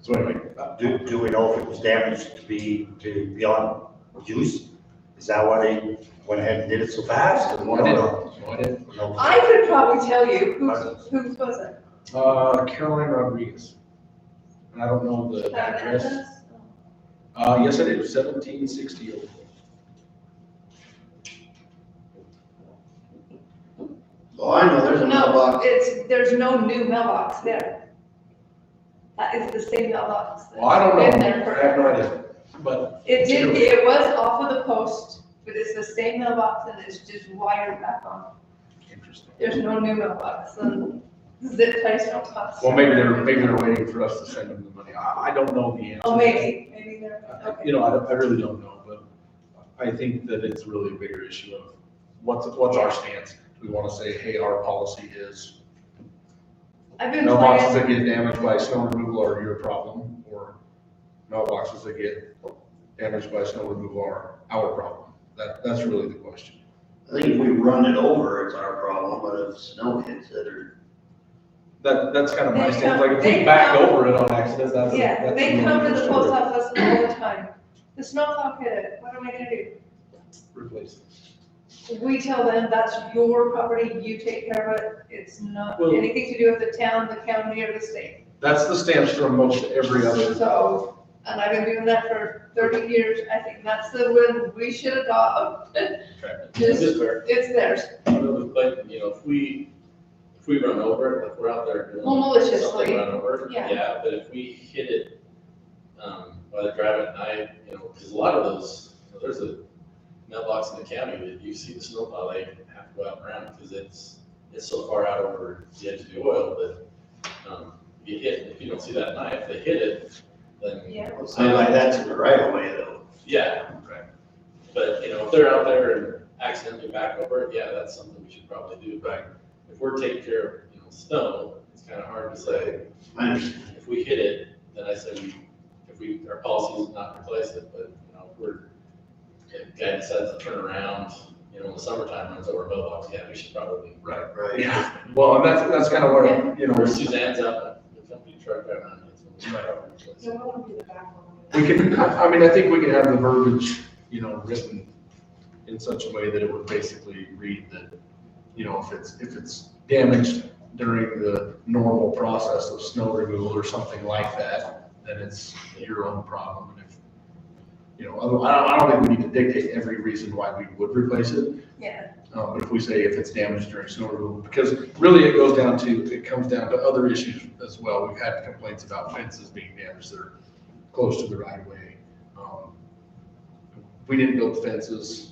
So anyway. Do we know if it was damaged to be beyond use? Is that why they went ahead and did it so fast? No, I didn't. I could probably tell you, whose was it? Caroline Rodriguez. And I don't know the address. Yes, I did, 1760 Oakville. Oh, I know, there's a No, mailbox. there's no new mailbox there. That is the same mailbox that's Well, I don't been know, there I have no forever. idea, but. It was off of the post, but it's the same mailbox and it's just wired back on. Interesting. There's no new mailbox and zip ties don't cost. Well, maybe they're waiting for us to send them the money. I don't know the answer. Oh, maybe they're, okay. You know, I really don't know, but I think that it's really a bigger issue of what's our stance? Do we want to say, hey, our policy is I've been mailboxes that playing, get damaged by snow removal are your problem, or mailboxes that get damaged by snow removal are our problem? That's really the question. I think if we run it over, it's our problem, but if snow hits it or. That's kind of my They stance, come- like if they we back come- over it on accident, that's. yeah, that's they a come to different the post story. office all the time. The snowplow hit it, what am I gonna do? Replace it. We tell them that's your property, you take care of it, it's not Well- anything to do with the town, the county, or the state. That's the stance from most every other. So, and I've been doing that for 30 years, I think that's the one we should adopt. Just, just fair. It's theirs, But, you know, if we run over it, like we're out there doing. Well, maliciously, something, run over it, yeah. Yeah, but if we hit it, while they're driving at night, you know, because a lot of those, you know, there's a mailbox in the county that you see the snowplow, they have to go out and around because it's so far out over the edge of the oil that, if you don't see that knife, if they hit it, then. yeah. Sounds like that's in the right of way though. Yeah, right. But, you know, if they're out there and accidentally back over it, yeah, that's something we should probably do. But if we're taking care of, you know, snow, it's kind of hard to say, I understand. if we hit it, then I say our policy is not replace it, but, you know, if a guy decides to turn around, you know, in the summertime runs over a mailbox, yeah, we should probably. Right. Right. Yeah, well, and that's kind of where, you Or know, Suzanne's up, the company truck driving around, it's when we probably replace it. So I want to be the back one. we can, I mean, I think we can have the verbiage, you know, written in such a way that it would basically read that, you know, if it's damaged during the normal process of snow removal or something like that, then it's your own problem. And if, you know, I don't think we need to dictate every reason why we would replace it. Yeah. But if we say if it's damaged during snow removal, because really it comes down to other issues as well. We've had complaints about fences being damaged that are close to the right of way. We didn't build fences.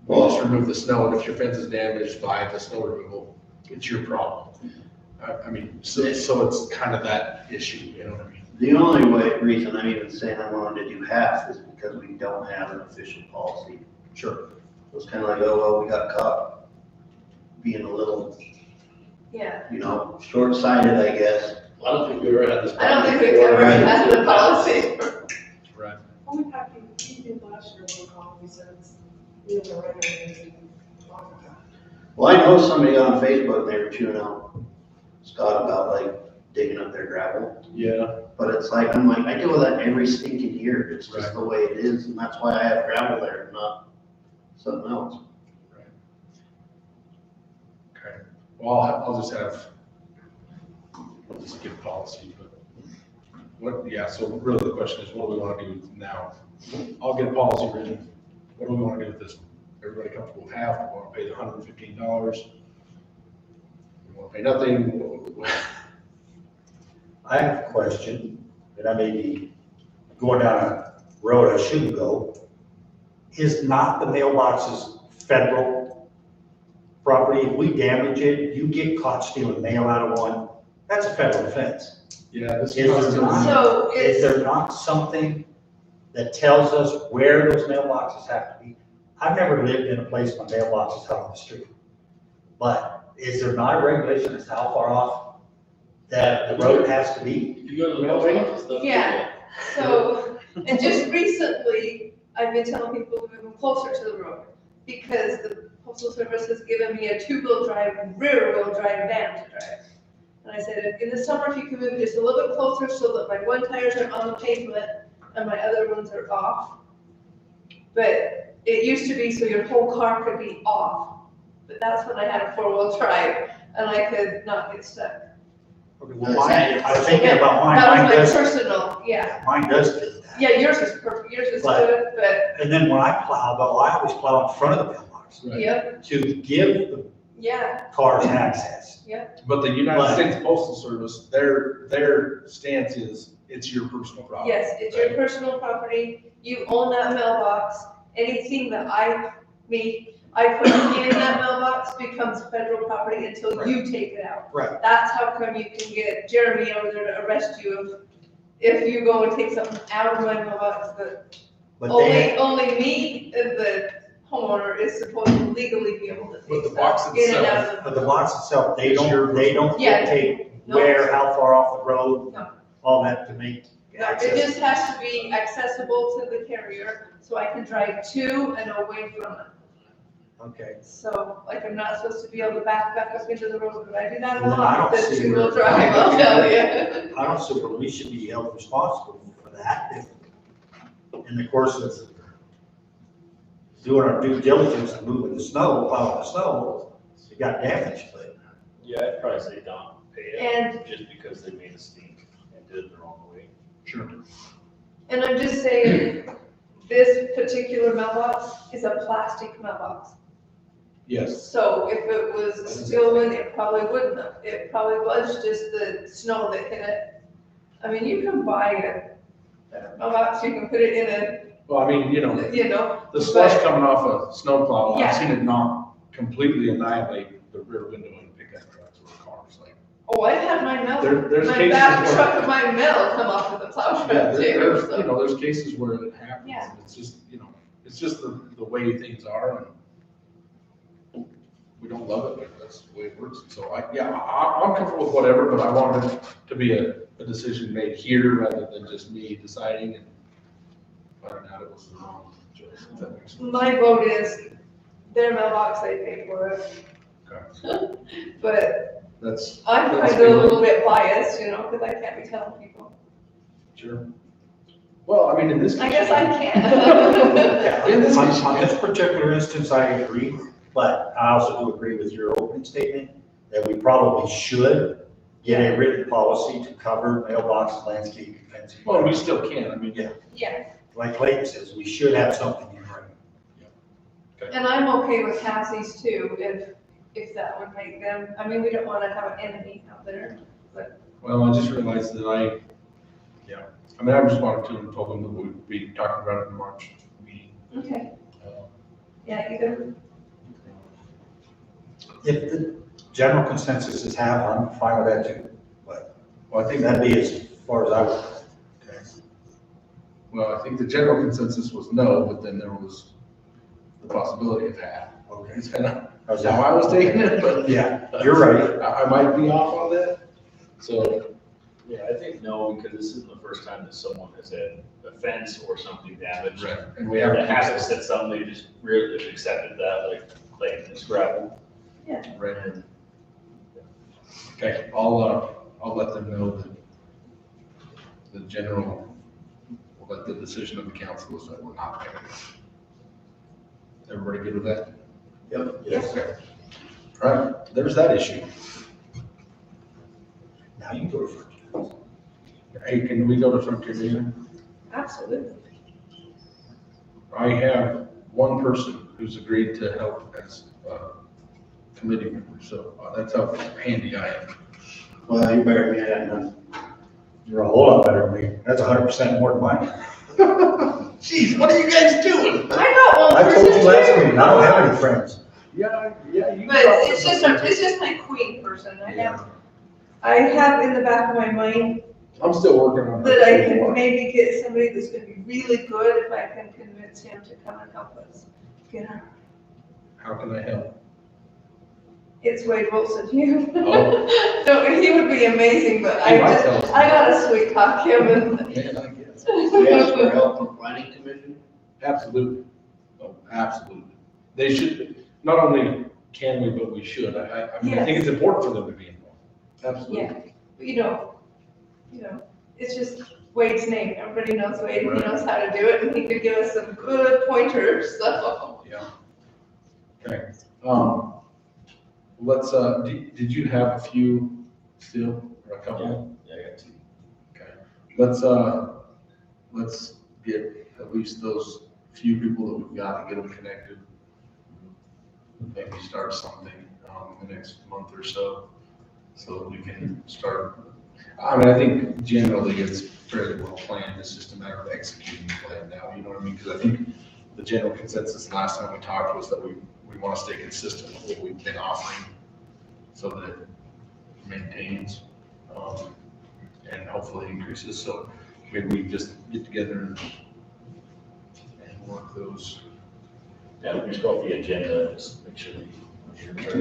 We just remove the snow, and if your fence is damaged by the snow removal, it's your problem. I mean, so it's kind of that issue, you know what I mean? The only reason I'm even saying I wanted to do half is because we don't have an official policy. Sure. It's kind of like, oh, well, we got caught being a little, Yeah. you know, short-sighted, I guess. I don't think we've ever had this. I don't think problem we've before. ever had the policy. Right. Well, we had people, you did last year, one call, we said, we have a regular. Well, I know somebody on Facebook, they were chewing out Scott about like digging up their gravel. Yeah. But it's like, I'm like, I deal with that every stinking year. It's just the way it is, and that's why I have gravel there, not something else. Okay. Well, I'll just give a policy, but so really the question is, what do we want to do now? I'll get a policy written. What do we want to do with this? Everybody comfortable with half? We want to pay the $115? We want to pay nothing? I have a question, that I may be going down a road I shouldn't go. Is not the mailboxes federal property? If we damage it, you get caught stealing mail out of one, that's a federal offense. Yeah, this Is there not, So is it's, there not something that tells us where those mailboxes have to be? I've never lived in a place my mailbox is out on the street. But is there not a regulation as to how far off that the road has to be? You go to the mail office, they'll. Yeah. so, and just recently, I've been telling people to move them closer to the road because the postal service has given me a rear-wheel drive van to drive. And I said, in the summer, if you can move it just a little bit closer so that my one tires are on the pavement and my other ones are off. But it used to be so your whole car could be off, but that's when I had a four-wheel drive and I could not get stuck. Well, mine, I was thinking about mine, That mine was my does, personal, yeah. mine does fit that. Yeah, yours is perfect, yours is But- good, but, And then when I plow, though, I always plow in front of the mailbox yep, to give the Yeah, cars access. But the United But- States Postal Service, their stance is, it's your personal property. yes, it's your personal property, you own that mailbox, anything that I put in that mailbox becomes federal property until you take it out. Right. That's how come you can get Jeremy over there to arrest you if you go and take something out of my mailbox that But they, only me, the homeowner, is supposed to legally be able to With take the box stuff in and out itself. of but the box itself, they don't Yeah. dictate No. where, how far off the road, No. all that to make No, access. it just has to be accessible to the carrier, so I can drive to and away from it. Okay. So, like, I'm not supposed to be able to back up into the road, but I do that a Well, then I lot, don't the see two-wheel where- drive, I'll tell you. I don't see where we should be held responsible for that. If in the course of doing our due diligence and moving the snow, plowing the snow, it got damaged, but Yeah, I'd probably say don't pay it, And, just because they made a mistake and did it the wrong way. Sure. and I'm just saying, this particular mailbox is a plastic mailbox. Yes. So if it was a steel one, it probably wouldn't have, it probably was just the snow that hit it. I mean, you can buy a mailbox, you can put it in Well, I mean, a, the slush coming off a snowplow, Yeah. I've seen it knock completely annihilate the rear window in pickup trucks or cars, like. oh, I've had my There's my cases back where- truck of my mail come off with a plow truck Yeah, too, there's, so. there's cases where it happens, Yeah. and it's just, it's just the way things are, and we don't love it, but that's the way it works, so I'm comfortable with whatever, but I wanted it to be a decision made here rather than just me deciding and finding out it was the wrong choice, if that makes sense. My vote is their mailbox, they pay for it. But That's, I'm That's kind of a good. little bit biased, because I can't be telling people. sure. Well, I mean, in this. I guess I yeah, can. In this on case- on this particular instance, I agree, but I also do agree with your opening statement that we probably should get a written policy to cover mailbox, landscape, and fencing. Well, we still can, I mean, yeah. Yeah, Like Clayton says, we should have something in writing. and I'm okay with Cassie's too, if that would make them, I mean, we don't want to have an enemy out there. Well, I just realized that I responded to him and told him that we'd be talking about it in the March meeting. Okay. Yeah, either, If the general consensus is have, I'm fine with that too, but Well, I think that'd be as far as I would. Okay. Well, I think the general consensus was no, but then there was the possibility of half. Okay. It's kind of How's how that? I was taking it, but Yeah, you're right. I might be off on that. So, Yeah, I think no, because this isn't the first time that someone has had a fence or something damaged. and we have. That hasn't said something, they just really just accepted that, like, Clayton described. Right. Okay, I'll let them know that the general, we'll let the decision of the council is that we're not paying it. Everybody good with that? Yep. Okay. All right, there's that issue. Now you go first. Hey, can we go to Frontier Dealer? absolutely. I have one person who's agreed to help as a committee member, so that's how handy I am. Well, you better be at none. You're a whole lot better than me. That's 100% more than mine. Jeez, what are you guys doing? I got one I person told you last too. week, I don't have any friends. Yeah, you. But it's just my queen person, I have in the back of my mind I'm still working on it. that I can maybe get somebody that's gonna be really good if I can convince him to come and help us. Get her. How can I help? It's Wade Wilson, you. Oh. No, he would be amazing, but He might tell us. I gotta sweet talk him and. Man, I guess. We asked for help from planning commission. Absolutely. Oh, absolutely. They should, not only can we, but we should. I mean, I think it's important for them to be involved. Absolutely. Yeah, but you know, it's just Wade's name, everybody knows Wade, he Right. knows how to do it, and he could give us some good pointers, so. Yeah. Okay. Let's, did you have a few still, or a couple? Yeah, I got two. Okay. Let's get at least those few people that we've got and get them connected. Maybe start something. in the next month or so, so that we can start. I mean, I think generally it's fairly well planned, it's just a matter of executing the plan now, you know what I mean? Because I think the general consensus last time we talked was that we want to stay consistent with what we've been offering, so that it maintains, and hopefully increases, so maybe we just get together and work those. Yeah, we just go off the agenda, just make sure we.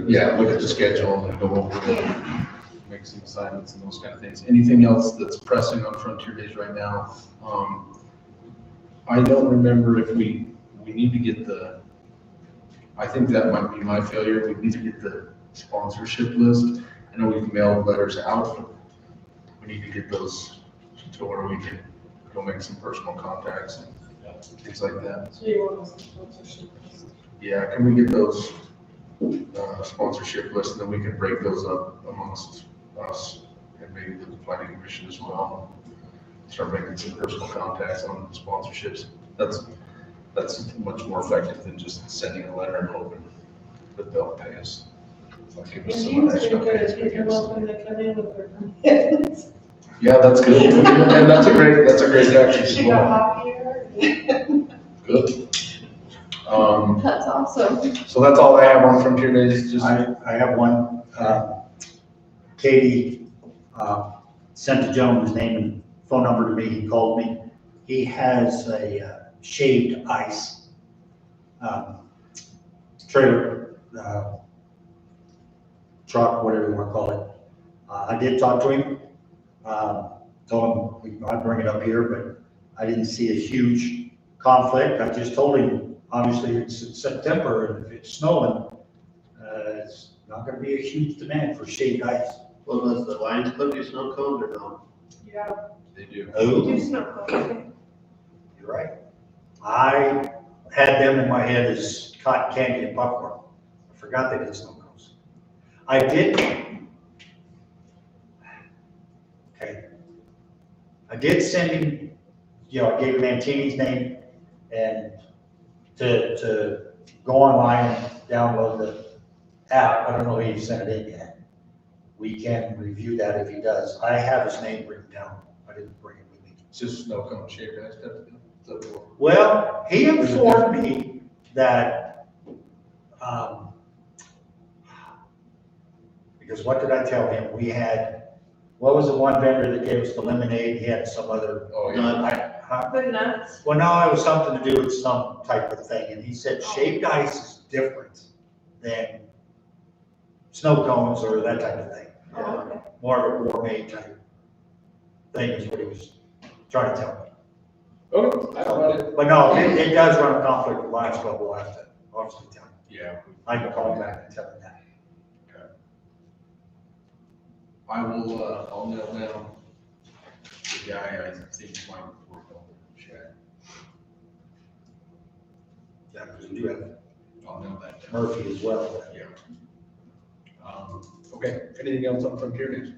Yeah, look at the schedule and go over it, make some assignments and those kind of things. Anything else that's pressing on Frontier Days right now? I don't remember if we need to get I think that might be my failure. We need to get the sponsorship list. I know we've mailed letters out, but we need to get those to where we can go make some personal contacts and things like that. So you want some sponsorship? Yeah, can we get those sponsorship lists, and then we can break those up amongst us and maybe the planning commission as well. Start making some personal contacts on sponsorships. That's much more effective than just sending a letter and hoping that they'll pay us. Like, give us And some you extra think pays, that I you're guess. welcome to come in with their permits. Yeah, that's good. And that's a great tactic as She go well. off here. Good. That's awesome. So that's all I have on Frontier Days, just. I have one, Katie, sent the gentleman's name and phone number to me, he called me. He has a shaved ice, trailer, truck, whatever you want to call it. I did talk to him, told him I'd bring it up here, but I didn't see a huge conflict. I just told him, obviously it's September and if it's snowing, it's not gonna be a huge demand for shaved ice. Well, does the Lions Club do snow cones or no? Yeah. They do. Oh, Do snow cone. you're right. I had them in my head as cotton candy and popcorn. I forgot they did snow cones. I did. Okay. I did send him, I gave him Antini's name and to go online and download the app. I don't know if he sent it in yet. We can review that if he does. I have his name written down. I didn't bring it with me. It's just snow cone shape, guys. Well, he informed me that, because what did I tell him? We had, what was the one vendor that gave us the lemonade? He had some other. Oh, yeah. But nuts. Well, no, it was something to do with some type of thing, and he said shaved ice is different than snow cones or that type of thing. Oh, okay. More of a gourmet type thing is what he was trying to tell me. Okay, I got it. But no, it does run a conflict with Lions Club, we'll have to obviously tell him. Yeah. I can call him back and tell him that. I will, I'll nail down the guy I think might work on Shad. Yeah, because we do have I'll nail that down. Murphy as well. Yeah. Okay, anything else on Frontier Days?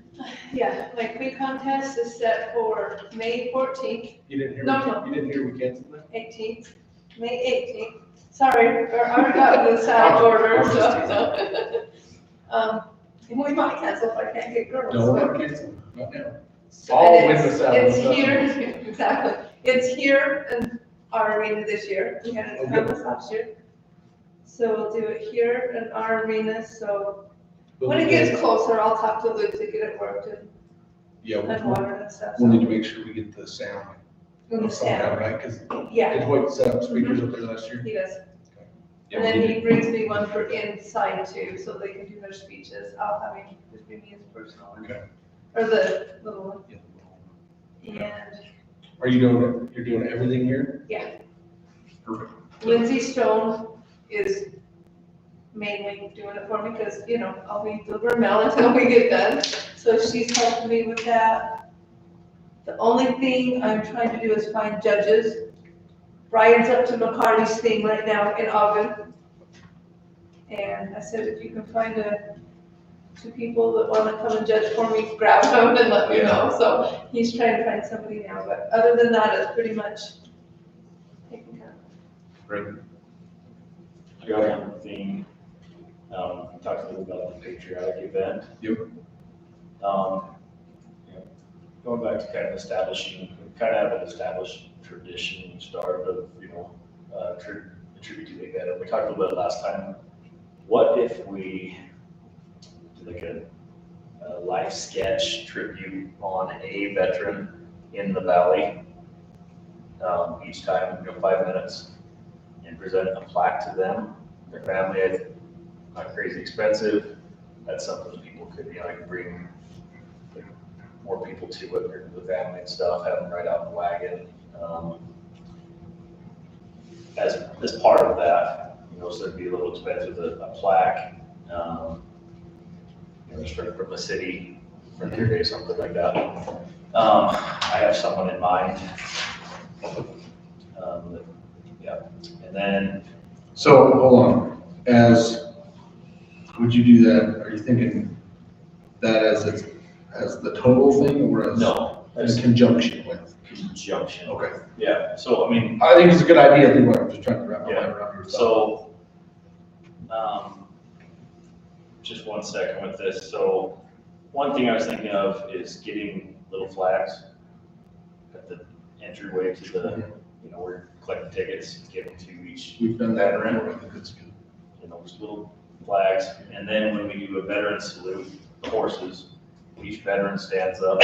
Yeah, my quick contest is set for May 14th, You didn't hear, No. you didn't hear we canceled that? 18th, May 18th. Sorry, I already got this out of order, so. And we might cancel if I can't get girls. No, but- we're not canceling, not now. So All it's- witness out. It's here, exactly. It's here in our arena this year. We had it in Columbus last year. So we'll do it here in our arena, so when it gets closer, I'll talk to Luke to get it worked Yeah, and water and stuff. we'll need to make sure we get the sound. In the somehow, stand. right? Because Yeah, did Hoyt set up speakers up there last year? he does. Yeah, And we then need he brings me one for inside too, so they can do their speeches. I'll have him just bring me his personal one. Okay. Or the little one. Yeah. And Are you doing it, you're doing everything here? Yeah. Perfect. Lindsay Stone is mainly doing it for me because, I'll be delivering mail until we get done. So she's helping me with that. The only thing I'm trying to do is find judges. Brian's up to McCarty's thing right now in Ogden. And I said, if you can find two people that want to come and judge for me, grab them and let me know. So he's trying to find somebody now, but other than that, it's pretty much taken care of. Great. I got one thing. We talked a little about the patriotic event. Yep. You know, going back to kind of establishing, we kind of have an established tradition, start of, you know, a tribute to the veteran. We talked a little bit last time. What if we did like a life sketch tribute on a veteran in the valley? Each time, you know, 5 minutes, and present a plaque to them, their family. It's not crazy expensive. That's something people could, you know, like bring more people to it, the family and stuff, have them ride out in the wagon. As part of that, you know, so it'd be a little expensive, a plaque, you know, just from the city, Frontier Day, something like that. I have someone in mind. Yeah, and then, So, hold on, would you do that, are you thinking that as the total thing, or as? no, In conjunction with? conjunction. Okay. Yeah, so I mean, I think it's a good idea, I think I'm just trying to wrap my head around your thought. so, just 1 second with this. So, one thing I was thinking of is getting little flags at the entryway to the, you know, where you're collecting tickets, giving to each We've done that veteran. before, I think it's good. You know, just little flags. And then when we do a veteran salute, the horses, each veteran stands up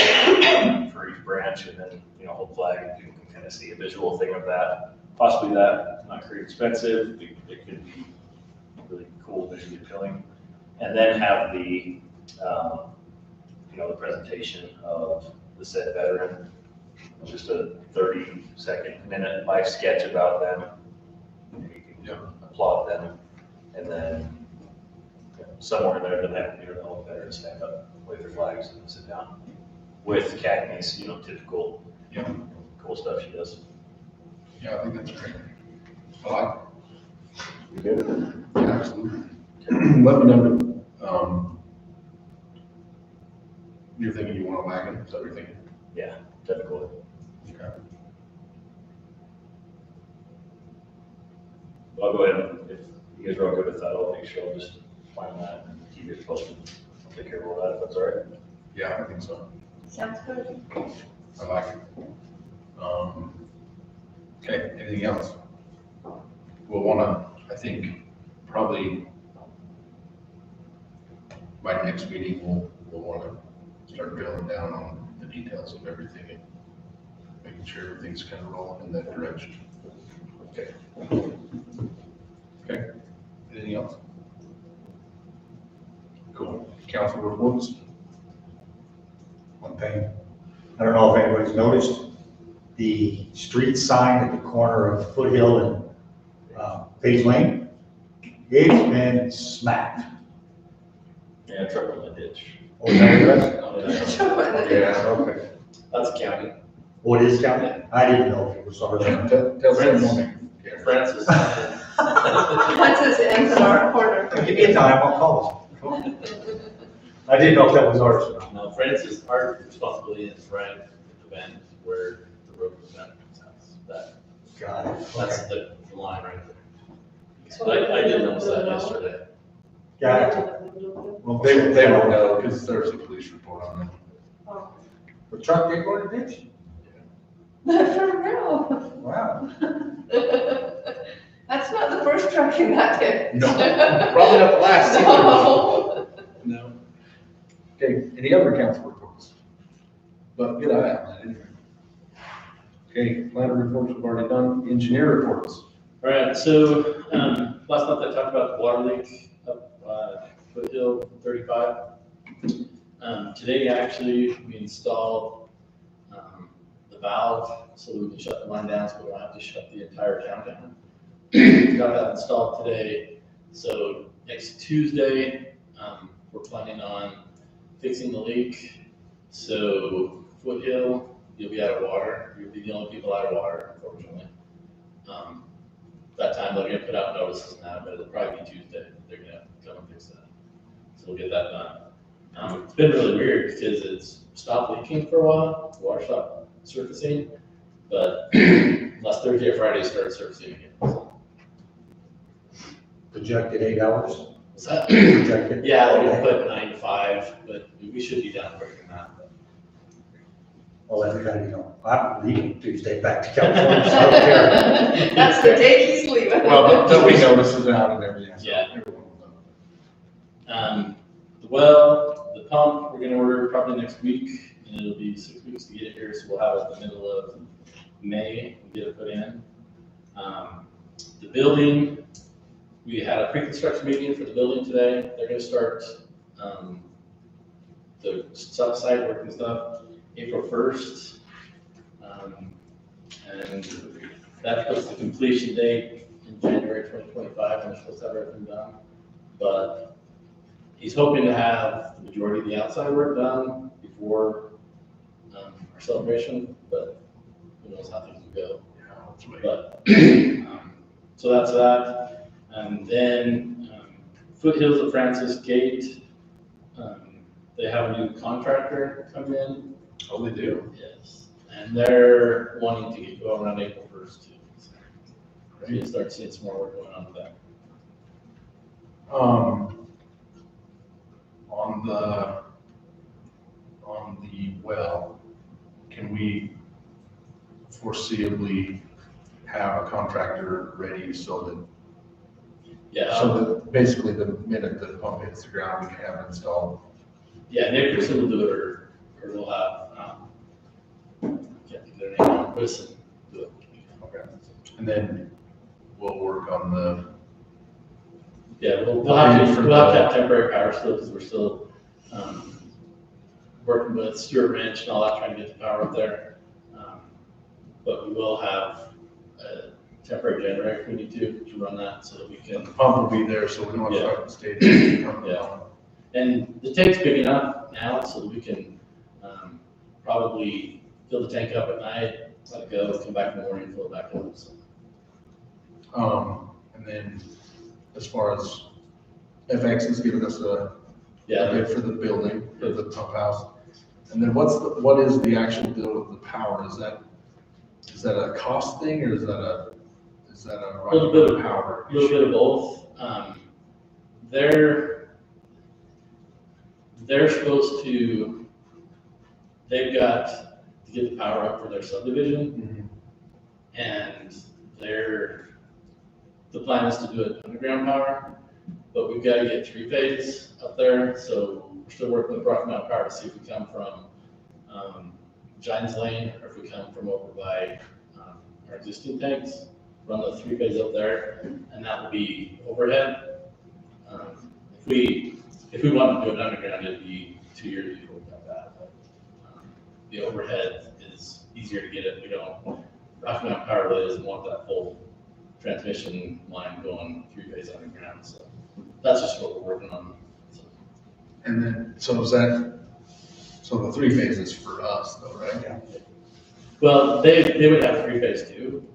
for each branch, and then, you know, hold flag, and people can kind of see a visual thing of that. Possibly that, not very expensive, it could be really cool, visually appealing. And then have the, you know, the presentation of the said veteran, just a 30-minute life sketch about them. You can applaud them, and then somewhere in there, then have, you know, all the veterans stand up, wave their flags, and sit down with Cagney's, you know, typical, cool stuff she does. Yeah, I think that's great. I like You good? it. Yeah, absolutely. Let me know, you're thinking you want a wagon, is that what you're thinking? Yeah, typical. Okay. I'll go ahead, and if you guys are all good with that, I'll make sure I'll just find that and keep it posted. I'll take care of all that, if that's all right. Yeah, I think so. Sounds good. I like it. Okay, anything else? We'll wanna, I think, probably by next meeting, we'll wanna start drilling down on the details of everything and making sure everything's kind of rolling in that direction. Okay. Okay, anything else? Cool. Council reports? One thing, I don't know if anybody's noticed, the street sign at the corner of Foothill and Page Lane, it's been smacked. Yeah, truck in the ditch. Oh, is that what it is? Yeah. Okay. That's county. What is county? I didn't know if it was already. Tell someone. Francis. Once this ends in our corner. Give me a time, I'll call them. I didn't know if that was ours or not. No, Francis, our responsibility is right at the bend where the road goes down. Got it. That's the line right there. I did notice that yesterday. Got it. Well, They won't know because there's a police report on it. The truck did go to the ditch? For real. Wow. That's not the first truck in that pit. No, probably not the last. No. No. Okay, any other council reports? But good eye on that anyway. Okay, planner reports we've already done, engineer reports. All right, so, last month I talked about the water leak up, Foothill 35. Today, actually, we installed, the valve so we can shut the line down, so we don't have to shut the entire town down. Got that installed today, so next Tuesday, we're planning on fixing the leak. So Foothill, you'll be out of water, you'll be the only people out of water, unfortunately. That time, they're gonna put out notices now, but it'll probably be Tuesday, they're gonna come and fix that. So we'll get that done. It's been really weird because it's stopped leaking for a while, the water stopped surfacing, but last Thursday or Friday, it started surfacing again. So, Projected 8 hours? So, Projected? yeah, they're gonna put 9 to 5, but we should be done quicker than that. Well, everybody, I'm leaving Tuesday back to California, so I don't care. That's the day he's leaving. Well, there'll be notices out and everything. so Yeah. everyone will know. The well, the pump, we're gonna order probably next week, and it'll be 6 weeks to get it here, so we'll have it in the middle of May and get it put in. The building, we had a pre-construction meeting for the building today. They're gonna start, the site work and stuff April 1st. And that puts the completion date in January 2025, and we're supposed to have everything done. But he's hoping to have the majority of the outside work done before our celebration, but who knows how things will go. But, so that's that. And then Foothills of Francis Gate, they have a new contractor come in. Oh, they do? Yes. And they're wanting to get going around April 1st too. So you'll start seeing some more work going on with that. On the well, can we foreseeably have a contractor ready so Yeah. that basically the minute the pump hits the ground, we can have it installed? Yeah, Nickerson will do it, or we'll have, can't think of their name, Wilson do it. Okay. And then we'll work on the, Yeah, we'll have to have temporary power still, because we're still, working with Stuart Ranch and all that, trying to get the power up there. But we will have a temporary generator if we need to run that, so that we the can, pump will be there, so we don't have to Yeah. start the stadium. Yeah. and the tank's big enough now, so that we can, probably fill the tank up at night, let it go, come back in the morning, fill it back up, so. And then as far as FX is giving us a Yeah, bid for the building, for the pump house. And then what is the actual deal with the power? Is that a cost thing, or is that a Little bit of- power a little bit of both. They're supposed to, they've got to get the power up for their subdivision, and the plan is to do it underground power, but we've got to get 3-phase up there, so we're still working with Rocky Mountain Power to see if we come from Giants Lane, or if we come from over by our existing tanks, run the 3-phase up there, and that will be overhead. If we wanted to do it underground, it'd be 2 years before we got that. But, the overhead is easier to get it. Rocky Mountain Power really doesn't want that full transmission line going 3-phase underground, so that's just what we're working on. So, And then, so the 3-phase is for us though, right? Yeah. well, they would have 3-phase too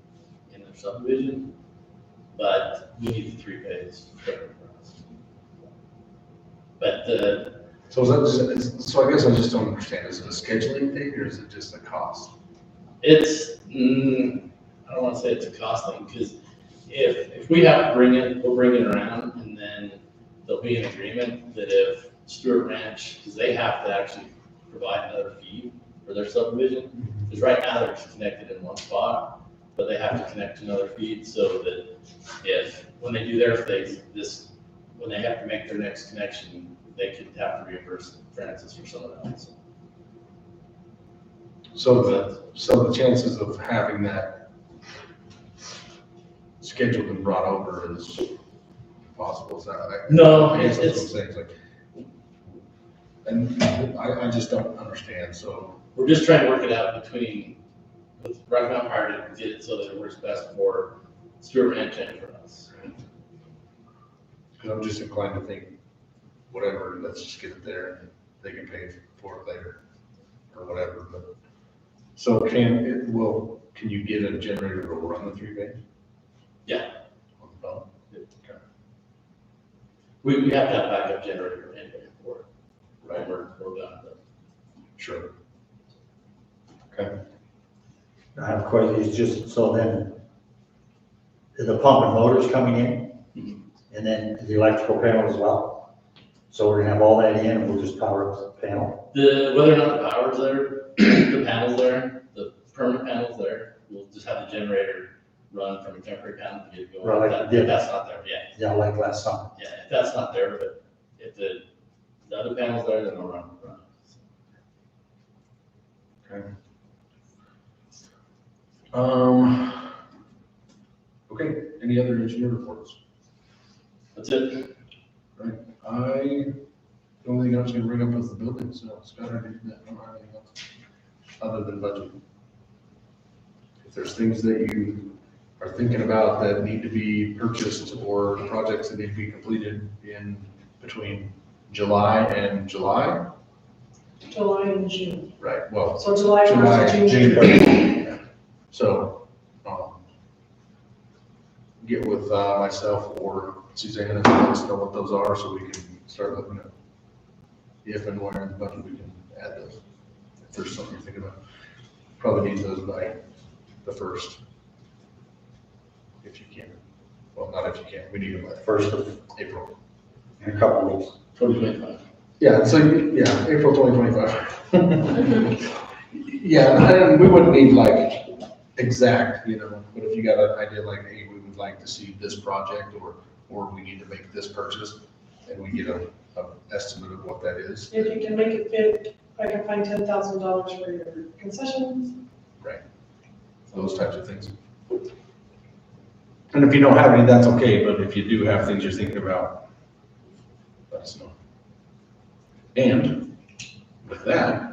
in their subdivision, but we need the 3-phase for us. But So so I guess I just don't understand, is it a scheduling thing, or is it just a cost? it's, I don't want to say it's a cost thing, because if we have to bring it, we'll bring it around, and then there'll be an agreement that if Stuart Ranch, because they have to actually provide another feed for their subdivision, because right now they're just connected in one spot, but they have to connect to another feed, so that when they do their phase, when they have to make their next connection, they could have to reimburse Francis for some of that. So the chances of having that scheduled and brought over is possible, is that right? No, I guess that's it's- what I'm saying, it's like, and I just don't understand, so. We're just trying to work it out with Rocky Mountain Power to get it so that it works best for Stuart Ranch and for us. Because I'm just inclined to think, whatever, let's just get it there, and they can pay for it later, or whatever, but. So can you get a generator to run the 3-phase? Yeah. On the phone? Okay. We have to have backup generator anyway for it, right, we're done, but Sure. I have a question, it's just, so then, is the pump and motors coming in? and then the electrical panel as well. So we're gonna have all that in, and we'll just power up the panel. Whether or not the power's there, the panel's there, the permanent panel's there, we'll just have the generator run from a temporary panel to get going. Right, If that's not there, yeah, Yeah, like last summer. yeah, if that's not there, but if the other panel's there, then it'll run. Okay, any other engineer reports? That's it. The only thing I was gonna bring up was the building, so Scott already did that, I don't have anything else, other than budget. If there's things that you are thinking about that need to be purchased or projects that need to be completed in between July and July, July and June. right, well, So July July, first to June June. 30th. So, get with myself or Suzanne and let us know what those are so we can start looking at if and where in the budget we can add those. If there's something you're thinking about, probably need those by the 1st. If you can. Well, not if you can, we need them by the 1st of April. in a couple of weeks. 2025. Yeah, so, yeah, April 2025. Yeah, and we wouldn't need like exact, but if you got an idea like, hey, we would like to see this project or we need to make this purchase, and we get a estimate of what that is. If you can make it fit, I can find $10,000 for your concessions. Those types of things. And if you don't have any, that's okay, but if you do have things you're thinking about, let us know. And with that,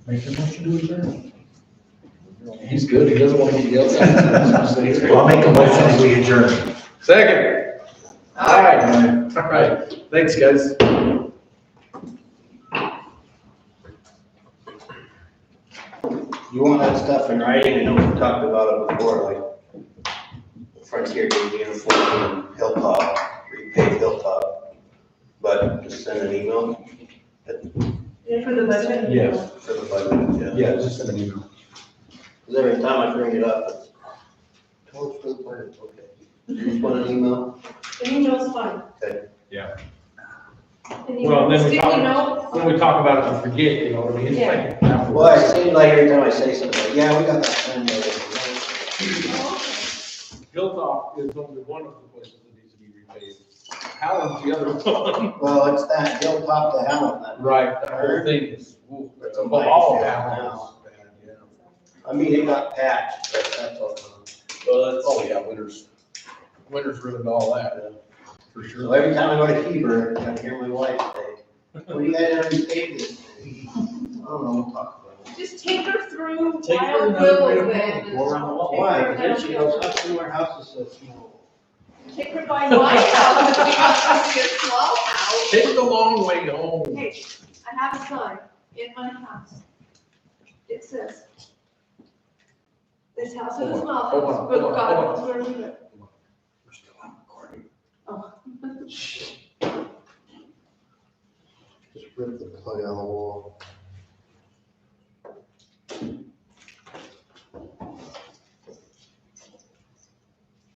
Make the motion to adjourn. he's good, he doesn't want to get yelled at. I'll make a motion as we adjourn. Second. All right, thanks, guys. You want that stuff in writing? I know we talked about it before, like Frontier gave uniform and Hilltop, repave Hilltop. But just send an email Yeah, for the budget? Yes. for the budget, Yeah, just send an email. Because every time I bring it up, it's towards for the budget, okay. You just want an email? The email's fine. And you Well, then we sticky talk- notes? When we talk about it, we forget, you know what I mean? Yeah. Well, it seems like every time I say something, like, yeah, we got that plan there. Hilltop is only one of the places that needs to be repaved. Hallam's the other one. Well, it's that Hilltop to Hamilton. that- Right, the whole thing is, ooh, It's a well, all of minefield Hallam now. is bad, yeah. I mean, it got patched, but that's all. Well, that's, oh, yeah, winter's ruined all that, for So sure. every time I go to Heber, I hear my wife say, what do you guys ever repave this? I don't know, we'll talk about it. Just take her through Take her Wild another Bill way to then. go around the wall. Why? Because then she goes, how come our house is so small? Take her by my house, if we want to see a small house. Take the long way home. Hey, I have a sign in my house. It says, this house is a small Hold on, house, but hold on, God hold knows where we live. We're still on recording. Oh. Just rip the plug out of the wall.